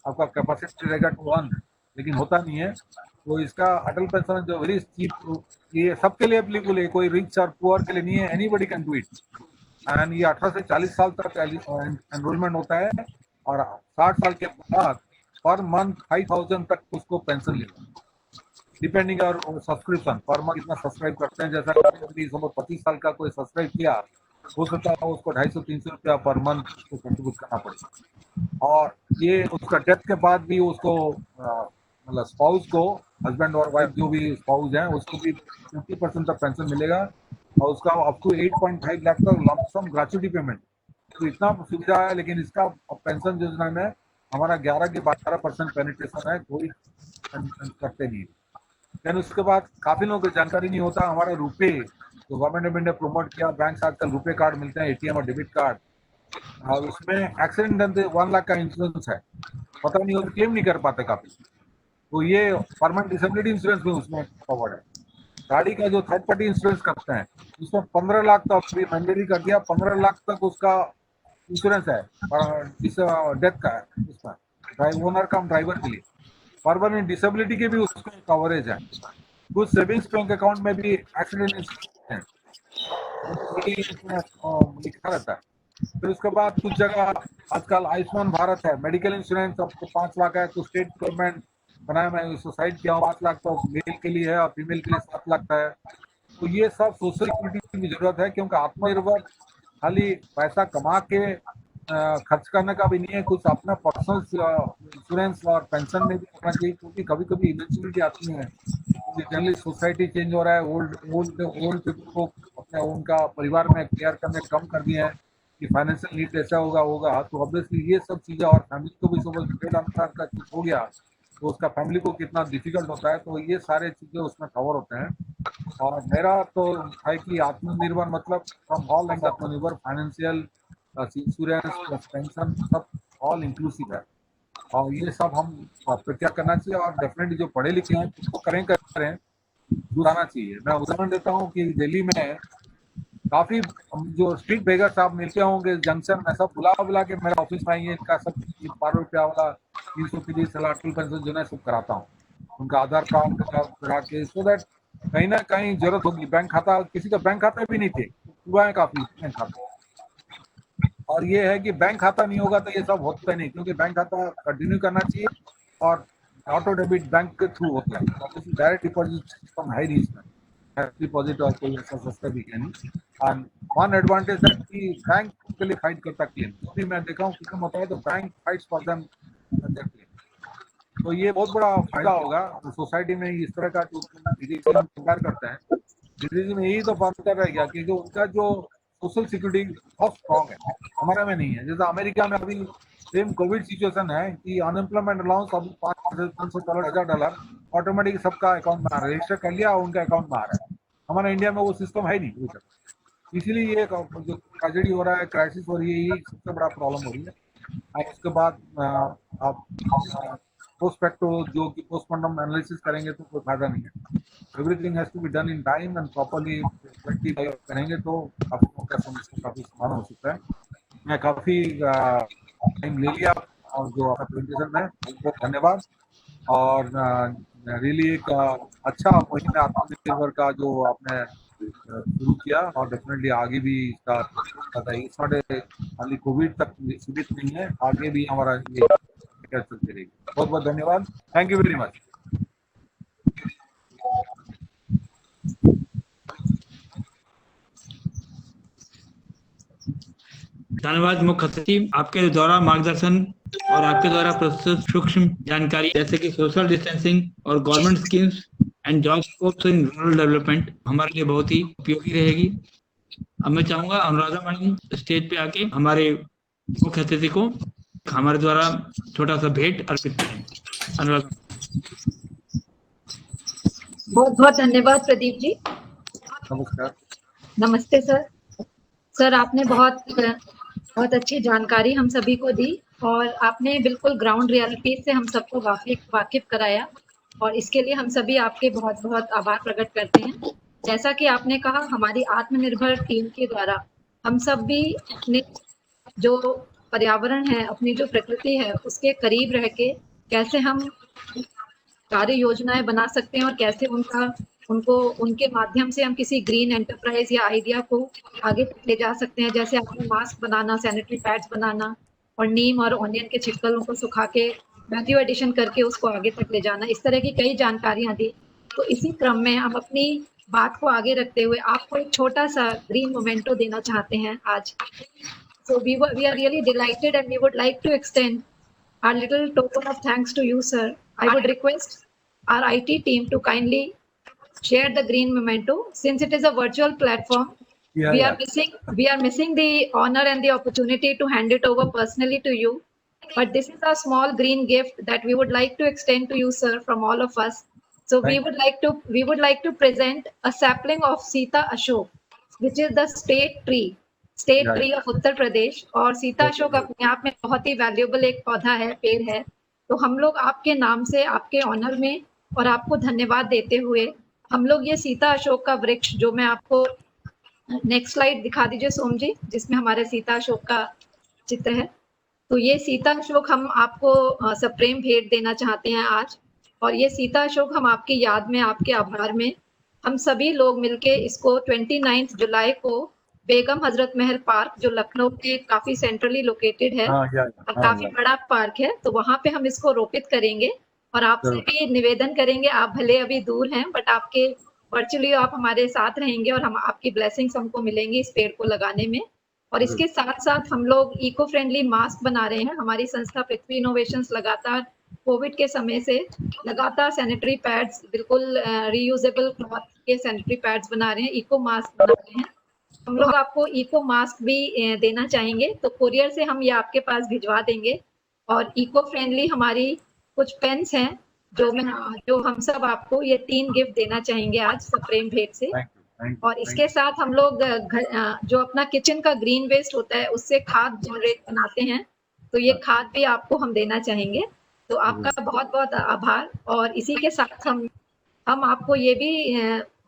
H: आपका कैपेसिटी रहेगा टू अर्न, लेकिन होता नहीं है। तो इसका अटल पेंशन जो वेरी चीप, ये सबके लिए एप्लीकेबल है, कोई रिच और पुअर के लिए नहीं है, anybody can do it. And ये 18 से 40 साल तक एनरोलमेंट होता है और 60 साल के बाद पर मंथ 5,000 तक उसको पेंशन लेगा, डिपेंडिंग और सब्सक्रिप्शन पर मंथ कितना सब्सक्राइब करते हैं। जैसा 25 साल का कोई सब्सक्राइब किया, हो सकता है उसको 250-300 रुपया पर मंथ उसको कंट्रीब्यूट करना पड़ेगा। और ये उसका डेथ के बाद भी उसको मतलब स्पाउस को, हस्बैंड और वाइफ जो भी स्पाउस है, उसको भी 50% तक पेंशन मिलेगा और उसका अप टू 8.5 लाख तक लंप सम ग्रेच्युटी पेमेंट। तो इतना सुविधा है, लेकिन इसका पेंशन योजना में हमारा 11 के 12% पेनिट्रेशन है, कोई करते नहीं। देन उसके बाद काफी लोगों को जानकारी नहीं होता, हमारा रुपए तो गवर्नमेंट ऑफ इंडिया प्रमोट किया, बैंक से आजकल रुपए कार्ड मिलते हैं, ATM और डेबिट कार्ड, और उसमें एक्सीडेंट 1 लाख का इंश्योरेंस है, पता नहीं हो क्लेम नहीं कर पाते काफी। तो ये परमानेंट डिसेबिलिटी इंश्योरेंस भी उसमें कवर्ड है। गाड़ी का जो थर्ड पार्टी इंश्योरेंस करते हैं उसमें 15 लाख तक अभी मैंडेटरी कर दिया, 15 लाख तक उसका इंश्योरेंस है इस डेथ का है, उसमें ओनर कम ड्राइवर के लिए। परमानेंट डिसेबिलिटी के भी उसमें कवरेज है। कुछ सेविंग्स बैंक अकाउंट में भी एक्सीडेंट लिखा रहता है। फिर उसके बाद कुछ जगह आजकल आयुष्मान भारत है, मेडिकल इंश्योरेंस आपको 5 लाख है, तो स्टेट गवर्नमेंट बनाया, मैं सुसाइड किया 5 लाख तो मेल के लिए है और फीमेल के लिए 7 लाख का है। तो ये सब सोशल सिक्योरिटी की जरूरत है, क्योंकि आत्मनिर्भर खाली पैसा कमा के खर्च करने का भी नहीं है, कुछ अपना पर्सनल इंश्योरेंस और पेंशन में भी करना चाहिए, क्योंकि कभी कभी इवेंचुअलिटी आती है। जनरली सोसाइटी चेंज हो रहा है, ओल्ड पीपल को अपने उनका परिवार में केयर करने कम कर दिया है कि फाइनेंशियल नीड ऐसा होगा, तो ऑब्वियसली ये सब चीज़ें, और फैमिली को भी सब ग्रेट अनुसार का कुछ हो गया तो उसका फैमिली को कितना डिफिकल्ट होता है, तो ये सारे चीज़ें उसमें कवर होते हैं। और मेरा तो है कि आत्मनिर्भर मतलब फ्रॉम ऑल एंड आत्मनिर्भर, फाइनेंशियल, इंश्योरेंस, पेंशन, सब ऑल इंक्लूसिव है। और ये सब हम क्या करना चाहिए, और डेफिनेटली जो पढ़े लिखे हैं उसको करें जुड़ाना चाहिए। मैं उदाहरण देता हूँ कि दिल्ली में काफी जो स्ट्रीट बेगर साहब मिलते होंगे जंक्शन में, सब बुला के मेरे ऑफिस में आइए, इनका सब 12 रुपया वाला 330 वाला अटल पेंशन जो है सब कराता हूँ, उनका आधार कार्ड करा के, सो दैट कहीं ना कहीं जरूरत होगी। बैंक खाता, किसी का बैंक खाता भी नहीं थे, हुआ है काफी बैंक खाता। और ये है कि बैंक खाता नहीं होगा तो ये सब होता नहीं, क्योंकि बैंक खाता कंटिन्यू करना चाहिए और ऑटो डेबिट बैंक के थ्रू होता है, तो डायरेक्ट डिपॉजिट सिस्टम है नहीं इसमें, डिपॉजिट और कोई ऐसा सस्ता भी है नहीं। एंड वन एडवांटेज है कि बैंक के लिए फाइट करता क्लेम, अभी मैं देखा हूँ कितना होता है तो बैंक फाइट्स फॉर देम, तो ये बहुत बड़ा फायदा होगा सोसाइटी में। इस तरह का जो कंपेयर करते हैं दिल्ली में, यही तो अंतर रह गया कि उनका जो सोशल सिक्योरिटी बहुत स्ट्रॉन्ग है, हमारे में नहीं है। जैसे अमेरिका में अभी सेम कोविड सिचुएशन है कि अनएम्प्लॉयमेंट अलाउंस अभी $500 ऑटोमेटिक सबका अकाउंट में आ रहा है, रजिस्टर कर लिया उनका अकाउंट में आ रहा है। हमारे इंडिया में वो सिस्टम है नहीं, इसीलिए ये जो ट्रेजेडी हो रहा है, क्राइसिस हो रही है, ये सबसे बड़ा प्रॉब्लम हो रही है। उसके बाद आप पोस्टफैक्टो जो कि पोस्टमार्टम एनालिसिस करेंगे तो कोई फायदा नहीं है। Everything has to be done in time and properly करेंगे तो आपका समस्या काफी समाधान हो सकता है। मैं काफी टाइम ले लिया और जो आपका प्रेजेंटेशन है बहुत धन्यवाद। और रियली एक अच्छा मुहिम है आत्मनिर्भर का जो आपने शुरू किया, और डेफिनेटली आगे भी इसका खाली कोविड तक सीमित नहीं है, आगे भी हमारा ये चलती रहेगी। बहुत बहुत धन्यवाद, थैंक यू वेरी मच।
D: धन्यवाद मुख्य सचिव, आपके द्वारा मार्गदर्शन और आपके द्वारा प्रस्तुत सूक्ष्म जानकारी जैसे कि सोशल डिस्टेंसिंग और government schemes and job scopes in rural development हमारे लिए बहुत ही उपयोगी रहेगी। अब मैं चाहूंगा अनुराधा मैडम स्टेज पे आके हमारे मुख्य अतिथि को हमारे द्वारा छोटा सा भेंट अर्पित करें। अनुराधा।
F: बहुत बहुत धन्यवाद प्रदीप जी।
H: नमस्कार।
F: नमस्ते सर। सर आपने बहुत अच्छी जानकारी हम सभी को दी और आपने बिल्कुल ग्राउंड रियलिटी से हम सबको वाकिफ कराया और इसके लिए हम सभी आपके बहुत बहुत आभार प्रकट करते हैं। जैसा कि आपने कहा हमारी आत्मनिर्भर टीम के द्वारा हम सब भी अपने जो पर्यावरण है, अपनी जो प्रकृति है, उसके करीब रह के कैसे हम कार्य योजनाएं बना सकते हैं और कैसे उनको उनके माध्यम से हम किसी ग्रीन एंटरप्राइज या आइडिया को आगे तक ले जा सकते हैं। जैसे आपने मास्क बनाना, सैनिटरी पैड्स बनाना और नीम और ऑनियन के छिलकों को सुखा के वैल्यू एडिशन करके उसको आगे तक ले जाना, इस तरह की कई जानकारियां दी। तो इसी क्रम में हम अपनी बात को आगे रखते हुए आपको एक छोटा सा ग्रीन मोमेंटो देना चाहते हैं आज। So we are really delighted and we would like to extend our little token of thanks to you, sir. I would request our IT team to kindly share the green memento. Since it is a virtual platform, we are missing the honor and the opportunity to hand it over personally to you. But this is a small green gift that we would like to extend to you, sir, from all of us. So we would like to present a sapling of Sita Ashok, which is the state tree of Uttar Pradesh. और सीता अशोक अपने आप में बहुत ही valuable एक पौधा है, पेड़ है। तो हम लोग आपके नाम से, आपके ऑनर में और आपको धन्यवाद देते हुए हम लोग ये सीता अशोक का वृक्ष, जो मैं आपको नेक्स्ट स्लाइड दिखा दीजिए सोम जी, जिसमें हमारे सीता अशोक का चित्र है। तो ये सीता अशोक हम आपको सप्रेम भेंट देना चाहते हैं आज। और ये सीता अशोक हम आपकी याद में, आपके आभार में हम सभी लोग मिलके इसको 29 जुलाई को बेगम हजरत महल पार्क, जो लखनऊ के काफी सेंट्रली लोकेटेड है और काफी बड़ा पार्क है, तो वहां पे हम इसको रोपित करेंगे। और आपसे भी निवेदन करेंगे, आप भले अभी दूर हैं बट आपके वर्चुअली आप हमारे साथ रहेंगे और हम आपकी ब्लेसिंग्स हमको मिलेंगी इस पेड़ को लगाने में। और इसके साथ साथ हम लोग इको फ्रेंडली मास्क बना रहे हैं। हमारी संस्था पृथ्वी इनोवेशंस लगातार कोविड के समय से लगातार सैनिटरी पैड्स, बिल्कुल रीयूजेबल क्लॉथ के सैनिटरी पैड्स बना रहे हैं, इको मास्क बना रहे हैं। हम लोग आपको इको मास्क भी देना चाहेंगे, तो कुरियर से हम ये आपके पास भिजवा देंगे। और इको फ्रेंडली हमारी कुछ पेन्स हैं जो हम सब आपको ये 3 गिफ्ट देना चाहेंगे आज सप्रेम भेंट से। और इसके साथ हम लोग जो अपना किचन का ग्रीन वेस्ट होता है उससे खाद जनरेट बनाते हैं, तो ये खाद भी आपको हम देना चाहेंगे। तो आपका बहुत बहुत आभार। और इसी के साथ हम आपको ये भी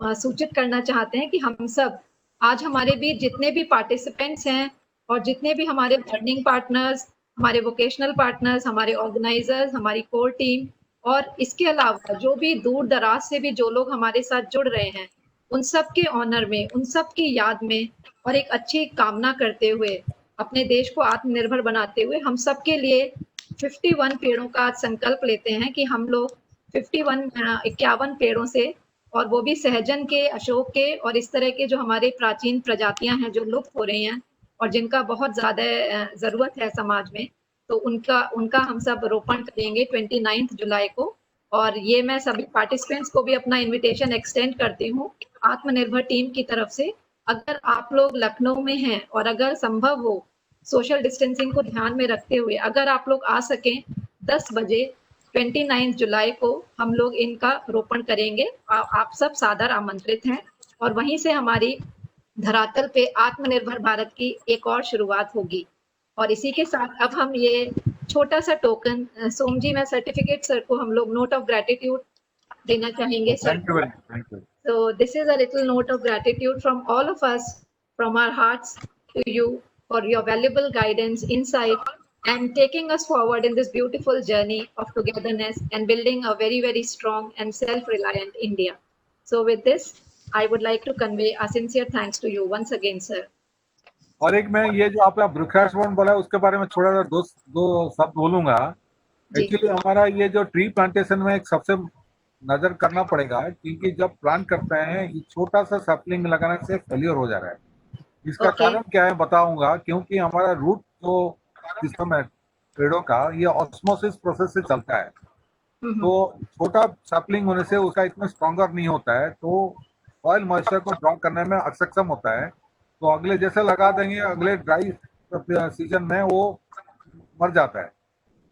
F: सूचित करना चाहते हैं कि हम सब आज हमारे बीच जितने भी पार्टिसिपेंट्स हैं और जितने भी हमारे लर्निंग पार्टनर्स, हमारे वोकेशनल पार्टनर्स, हमारे ऑर्गेनाइजर्स, हमारी कोर टीम और इसके अलावा जो भी दूर दराज से भी जो लोग हमारे साथ जुड़ रहे हैं, उन सब के ऑनर में, उन सब की याद में और एक अच्छी कामना करते हुए, अपने देश को आत्मनिर्भर बनाते हुए हम सब के लिए 51 पेड़ों का आज संकल्प लेते हैं कि हम लोग 51 पेड़ों से, और वो भी सहजन के, अशोक के और इस तरह के जो हमारे प्राचीन प्रजातियां हैं जो लुप्त हो रही हैं और जिनका बहुत ज्यादा जरूरत है समाज में, तो उनका हम सब रोपण करेंगे 29 जुलाई को। और ये मैं सभी पार्टिसिपेंट्स को भी अपना इनविटेशन एक्सटेंड करती हूँ आत्मनिर्भर टीम की तरफ से। अगर आप लोग लखनऊ में हैं और अगर संभव हो सोशल डिस्टेंसिंग को ध्यान में रखते हुए अगर आप लोग आ सकें 10 बजे 29 जुलाई को हम लोग इनका रोपण करेंगे। आप सब सादर आमंत्रित हैं। और वहीं से हमारी धरातल पे आत्मनिर्भर भारत की एक और शुरुआत होगी। और इसी के साथ अब हम ये छोटा सा टोकन, सोम जी, मैं सर्टिफिकेट सर को हम लोग नोट ऑफ ग्रेटिट्यूड देना चाहेंगे sir. So this is a little note of gratitude from all of us, from our hearts to you for your valuable guidance, insight, and taking us forward in this beautiful journey of togetherness and building a very, very strong and self-reliant India. So with this, I would like to convey a sincere thanks to you once again, sir.
H: और एक मैं ये जो आपने वृक्षारोपण बोला उसके बारे में थोड़ा सा दो शब्द बोलूंगा। एक्चुअली हमारा ये जो ट्री प्लांटेशन में एक सबसे नजर करना पड़ेगा, क्योंकि जब प्लांट करते हैं ये छोटा सा सैपलिंग लगाने से फेलियर हो जा रहा है। इसका कारण क्या है बताऊंगा। क्योंकि हमारा रूट जो सिस्टम है पेड़ों का, ये ऑस्मोसिस प्रोसेस से चलता है, तो छोटा सैपलिंग होने से उसका इतना स्ट्रॉन्गर नहीं होता है, तो ऑयल मॉइस्चर को ड्रॉ करने में असक्षम होता है। तो अगले जैसे लगा देंगे अगले ड्राई सीजन में वो मर जाता है।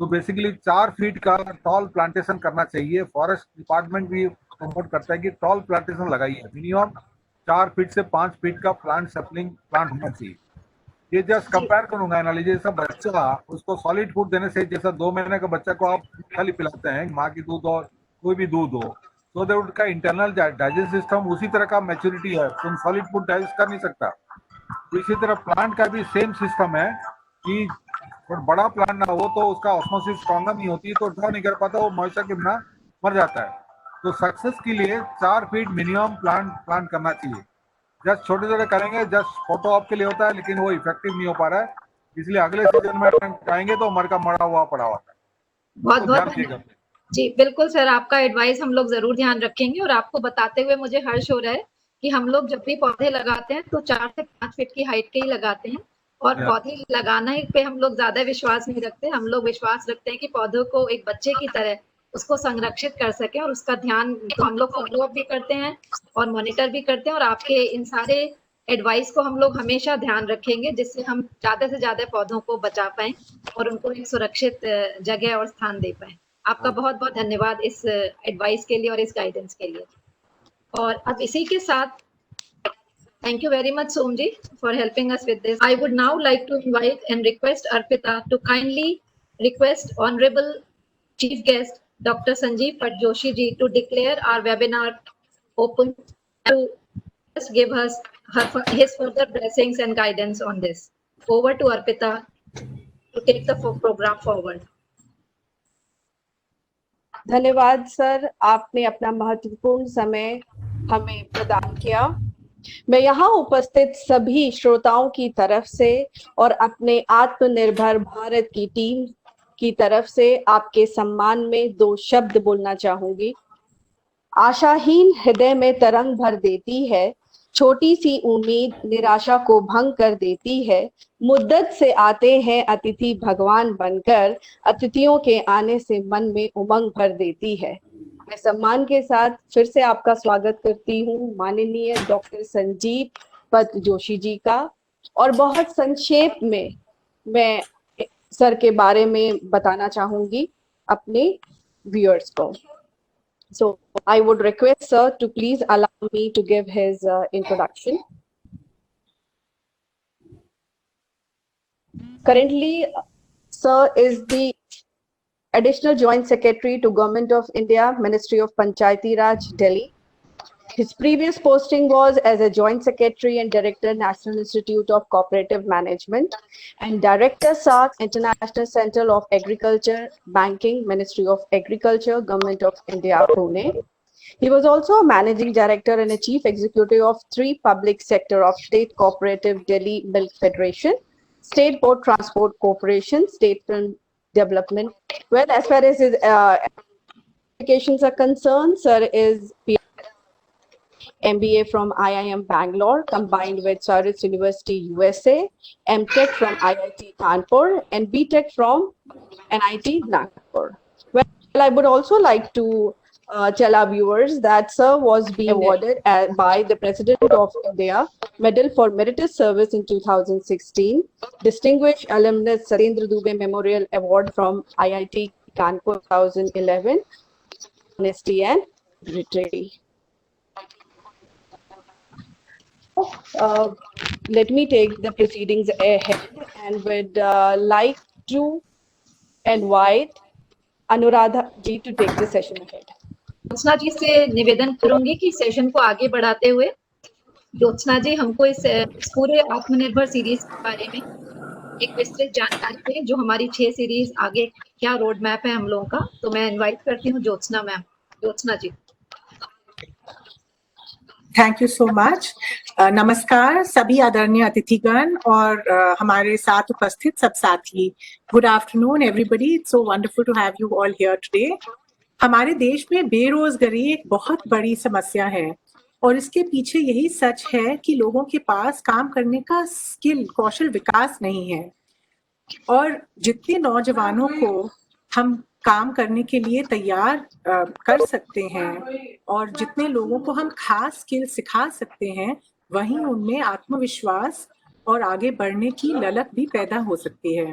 H: तो बेसिकली 4 फीट का टॉल प्लांटेशन करना चाहिए। फॉरेस्ट डिपार्टमेंट भी प्रमोट करता है कि टॉल प्लांटेशन लगाइए, मिनिमम 4 फीट से 5 फीट का प्लांट सैपलिंग प्लांट होना चाहिए। ये जस्ट कंपेयर करूंगा एनालिसिस, जैसा बच्चा उसको सॉलिड फूड देने से, जैसा 2 महीने का बच्चा को आप खाली पिलाते हैं माँ की दूध और कोई भी दूध हो, तो दैट उसका इंटरनल डाइजेस्ट सिस्टम उसी तरह का मैच्योरिटी है, तुम सॉलिड फूड डाइजेस्ट कर नहीं सकता। तो इसी तरह प्लांट का भी सेम सिस्टम है कि बड़ा प्लांट ना हो तो उसका ऑस्मोसिस स्ट्रॉन्ग नहीं होती, तो ड्रॉ नहीं कर पाता, वो मॉइस्चर के बिना मर जाता है। तो सक्सेस के लिए 4 फीट मिनिमम प्लांट करना चाहिए। जस्ट छोटे छोटे करेंगे, जस्ट फोटो ऑप के लिए होता है, लेकिन वो इफेक्टिव नहीं हो पा रहा है, इसलिए अगले सीजन में आएंगे तो मर का मरा हुआ पड़ा होता है।
F: बहुत बहुत जी बिल्कुल सर, आपका एडवाइस हम लोग जरूर ध्यान रखेंगे। और आपको बताते हुए मुझे हर्ष हो रहा है कि हम लोग जब भी पौधे लगाते हैं तो 4 से 5 फीट की हाइट के ही लगाते हैं, और पौधे लगाना ही पे हम लोग ज्यादा विश्वास नहीं रखते। हम लोग विश्वास रखते हैं कि पौधों को एक बच्चे की तरह उसको संरक्षित कर सके, और उसका ध्यान तो हम लोग फॉलो अप भी करते हैं और मॉनिटर भी करते हैं। और आपके इन सारे एडवाइस को हम लोग हमेशा ध्यान रखेंगे, जिससे हम ज्यादा से ज्यादा पौधों को बचा पाएं और उनको एक सुरक्षित जगह और स्थान दे पाएं। आपका बहुत बहुत धन्यवाद इस एडवाइस के लिए और इस गाइडेंस के लिए। और अब इसी के साथ thank you very much Somji for helping us with this. I would now like to invite and request Arpita to kindly request Honorable Chief Guest Dr. Sanjeev Bhatt Joshi ji to declare our webinar open, to just give us his further blessings and guidance on this. Over to Arpita to take the program forward.
I: धन्यवाद sir, आपने अपना महत्वपूर्ण समय हमें प्रदान किया। मैं यहाँ उपस्थित सभी श्रोताओं की तरफ से और अपने आत्मनिर्भर भारत की टीम की तरफ से आपके सम्मान में 2 शब्द बोलना चाहूंगी। आशाहीन हृदय में तरंग भर देती है, छोटी सी उम्मीद निराशा को भंग कर देती है। मुद्दत से आते हैं अतिथि भगवान बनकर, अतिथियों के आने से मन में उमंग भर देती है। मैं सम्मान के साथ फिर से आपका स्वागत करती हूँ माननीय डॉक्टर संजीव भट्ट जोशी जी का। और बहुत संक्षेप में मैं सर के बारे में बताना चाहूंगी अपने व्यूअर्स को। So I would request sir to please allow me to give his introduction. Currently, sir is the Additional Joint Secretary to Government of India, Ministry of Panchayati Raj, Delhi. His previous posting was as a Joint Secretary and Director, National Institute of Cooperative Management, and Director, SARC, International Center of Agriculture, Banking, Ministry of Agriculture, Government of India, Pune. He was also a Managing Director and a Chief Executive of 3 public sector of State Cooperative Delhi Milk Federation, State Port Transport Corporation, State Film Development. Well, as far as his applications are concerned, sir is MBA from IIM Bangalore, combined with Cyrus University, USA, MTech from IIT Kanpur, and BTech from NIT Nagpur. Well, I would also like to tell our viewers that sir was being awarded by the President of India Medal for Meritorious Service in 2016, Distinguished Alumnus Satyendra Dubey Memorial Award from IIT Kanpur 2011, Honesty and Integrity. Let me take the proceedings ahead and would like to invite Anuradha ji to take the session ahead.
F: Jyotsna जी से निवेदन करूंगी कि session को आगे बढ़ाते हुए ज्योत्सना जी हमको इस पूरे आत्मनिर्भर सीरीज के बारे में एक विस्तृत जानकारी दें, जो हमारी 6 सीरीज आगे क्या रोड मैप है हम लोगों का। तो मैं इनवाइट करती हूँ Jyotsna ma'am. Jyotsna ji.
J: Thank you so much. नमस्कार सभी आदरणीय अतिथिगण और हमारे साथ उपस्थित सब साथी। Good afternoon everybody, it's so wonderful to have you all here today. हमारे देश में बेरोजगारी एक बहुत बड़ी समस्या है और इसके पीछे यही सच है कि लोगों के पास काम करने का स्किल कौशल विकास नहीं है। और जितने नौजवानों को हम काम करने के लिए तैयार कर सकते हैं और जितने लोगों को हम खास स्किल सिखा सकते हैं, वहीं उनमें आत्मविश्वास और आगे बढ़ने की ललक भी पैदा हो सकती है।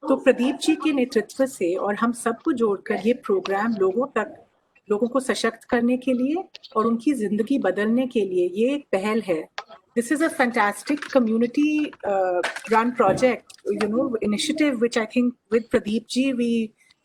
J: तो प्रदीप जी के नेतृत्व से और हम सबको जोड़कर ये प्रोग्राम लोगों को सशक्त करने के लिए और उनकी जिंदगी बदलने के लिए ये एक पहल है. This is a fantastic community run project, initiative which I think with Pradeep ji we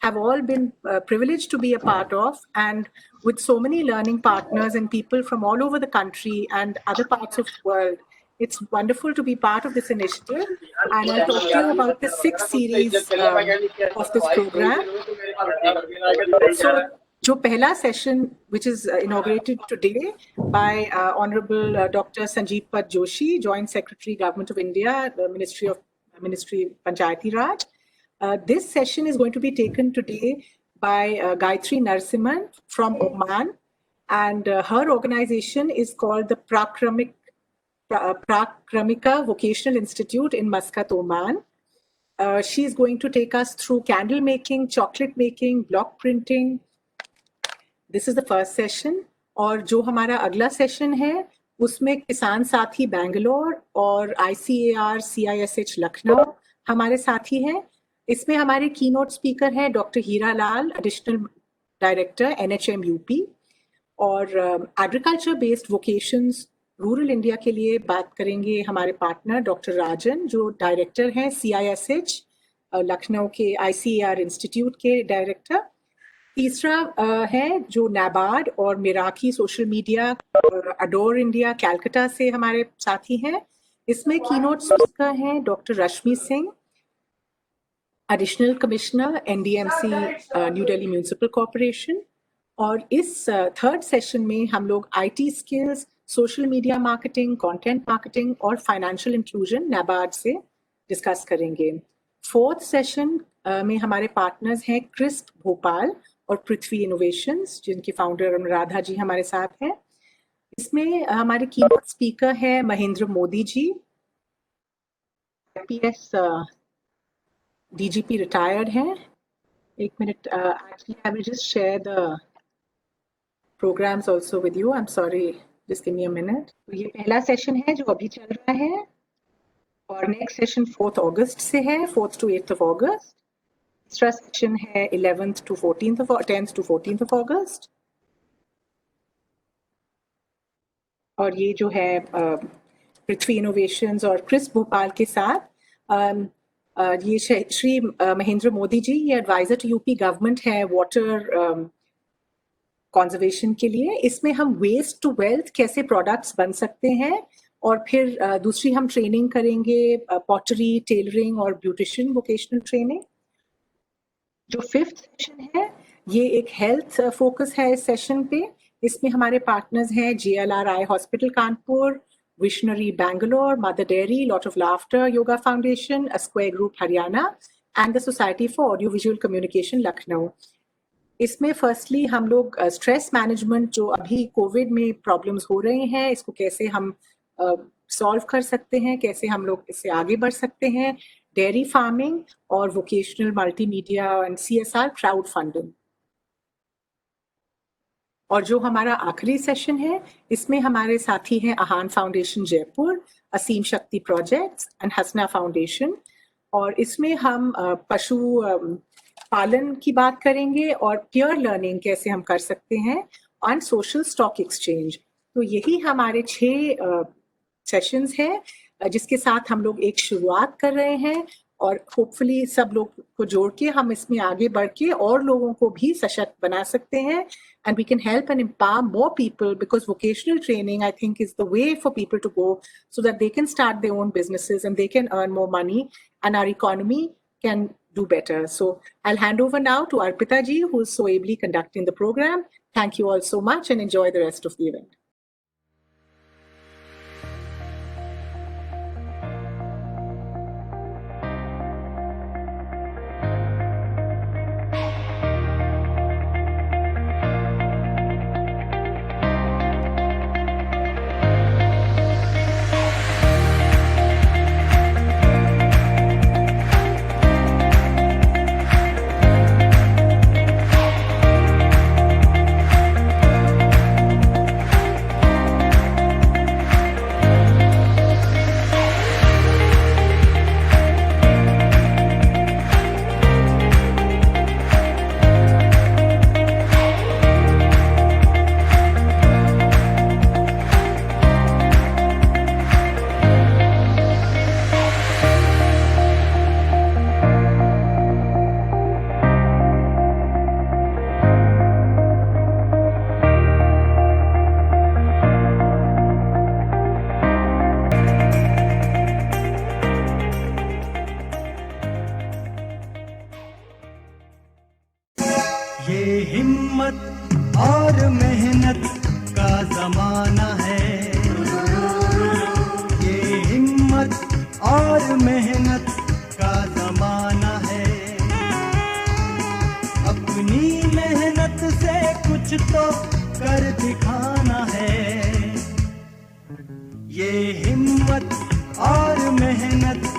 J: have all been privileged to be a part of, and with so many learning partners and people from all over the country and other parts of the world. It's wonderful to be part of this initiative, and I'll talk to you about the 6th series of this program. So, जो पहला session, which is inaugurated today by Honorable Dr. Sanjeev Pat Joshi, Joint Secretary, Government of India, the Ministry Panchayati Raj. This session is going to be taken today by Gayatri Narasimhan from Oman, and her organization is called the Prakramika Vocational Institute in Muscat, Oman. She is going to take us through candle making, chocolate making, block printing. This is the first session. और जो हमारा अगला session है उसमें किसान साथी बैंगलोर और ICAR CISH Lucknow हमारे साथी हैं. इसमें हमारे कीनोट स्पीकर हैं doctor Hira Lal, additional director NHM UP, और agriculture based vocations rural India के लिए बात करेंगे हमारे पार्टनर डॉक्टर राजन, जो डायरेक्टर हैं CISH लखनऊ के ICAR इंस्टीट्यूट के डायरेक्टर. तीसरा है जो नाबार्ड और Miraki social media adore India Calcutta से हमारे साथी हैं. इसमें कीनोट स्पीकर हैं doctor Rashmi Singh, additional commissioner NDMC new Delhi municipal corporation. और इस थर्ड सेशन में हम लोग IT skills, social media marketing, content marketing और फाइनेंशियल इंक्लूजन नाबार्ड से डिस्कस करेंगे. फोर्थ सेशन में हमारे पार्टनर्स हैं क्रिस्प भोपाल और पृथ्वी इनोवेशंस, जिनकी फाउंडर अनुराधा जी हमारे साथ हैं. इसमें हमारे कीनोट स्पीकर है Mahendra Modi ji, IPS DGP retired हैं. एक minute, actually I will just share the programs also with you. I'm sorry, just give me a minute. तो ये पहला सेशन है जो अभी चल रहा है, और नेक्स्ट सेशन 4th अगस्त से है, 4th to 8th of August. दूसरा सेशन है 10th to 14th of August. और ये जो है पृथ्वी इनोवेशंस और क्रिस्प भोपाल के साथ ये श्री महेंद्र मोदी जी, ये एडवाइजर टू यूपी गवर्नमेंट है वाटर कंजर्वेशन के लिए. इसमें हम वेस्ट टू वेल्थ कैसे प्रोडक्ट्स बन सकते हैं, और फिर दूसरी हम ट्रेनिंग करेंगे पॉटरी, टेलरिंग और ब्यूटिशियन वोकेशनल ट्रेनिंग. जो 5th सेशन है ये एक हेल्थ फोकस है इस सेशन पे. इसमें हमारे पार्टनर्स हैं JLR Eye hospital Kanpur, Visionary Bangalore, Mother Dairy, lot of laughter yoga foundation, a square group Haryana and the society for audio visual communication Lucknow. इसमें फर्स्टली हम लोग स्ट्रेस मैनेजमेंट, जो अभी कोविड में प्रॉब्लम्स हो रहे हैं, इसको कैसे हम सॉल्व कर सकते हैं, कैसे हम लोग इससे आगे बढ़ सकते हैं, डेयरी फार्मिंग और vocational multimedia and CSR crowd funding. और जो हमारा आखिरी सेशन है इसमें हमारे साथी हैं आहान फाउंडेशन जयपुर, असीम शक्ति प्रोजेक्ट्स एंड हसना फाउंडेशन. और इसमें हम पशु पालन की बात करेंगे और पीयर लर्निंग कैसे हम कर सकते हैं, ऑन सोशल स्टॉक एक्सचेंज. तो यही हमारे 6 सेशंस हैं जिसके साथ हम लोग एक शुरुआत कर रहे हैं, और होपफुली सब लोग को जोड़ के हम इसमें आगे बढ़ के और लोगों को भी सशक्त बना सकते हैं. And we can help and empower more people, because vocational training I think is the way for people to go so that they can start their own businesses and they can earn more money and our economy can do better. So I'll hand over now to Arpita ji, who is so ably conducting the program. Thank you all so much and enjoy the rest of the event.
C: हिम्मत और मेहनत का जमाना है, ये हिम्मत और मेहनत का जमाना है। अपनी मेहनत से कुछ तो कर दिखाना है, ये हिम्मत और मेहनत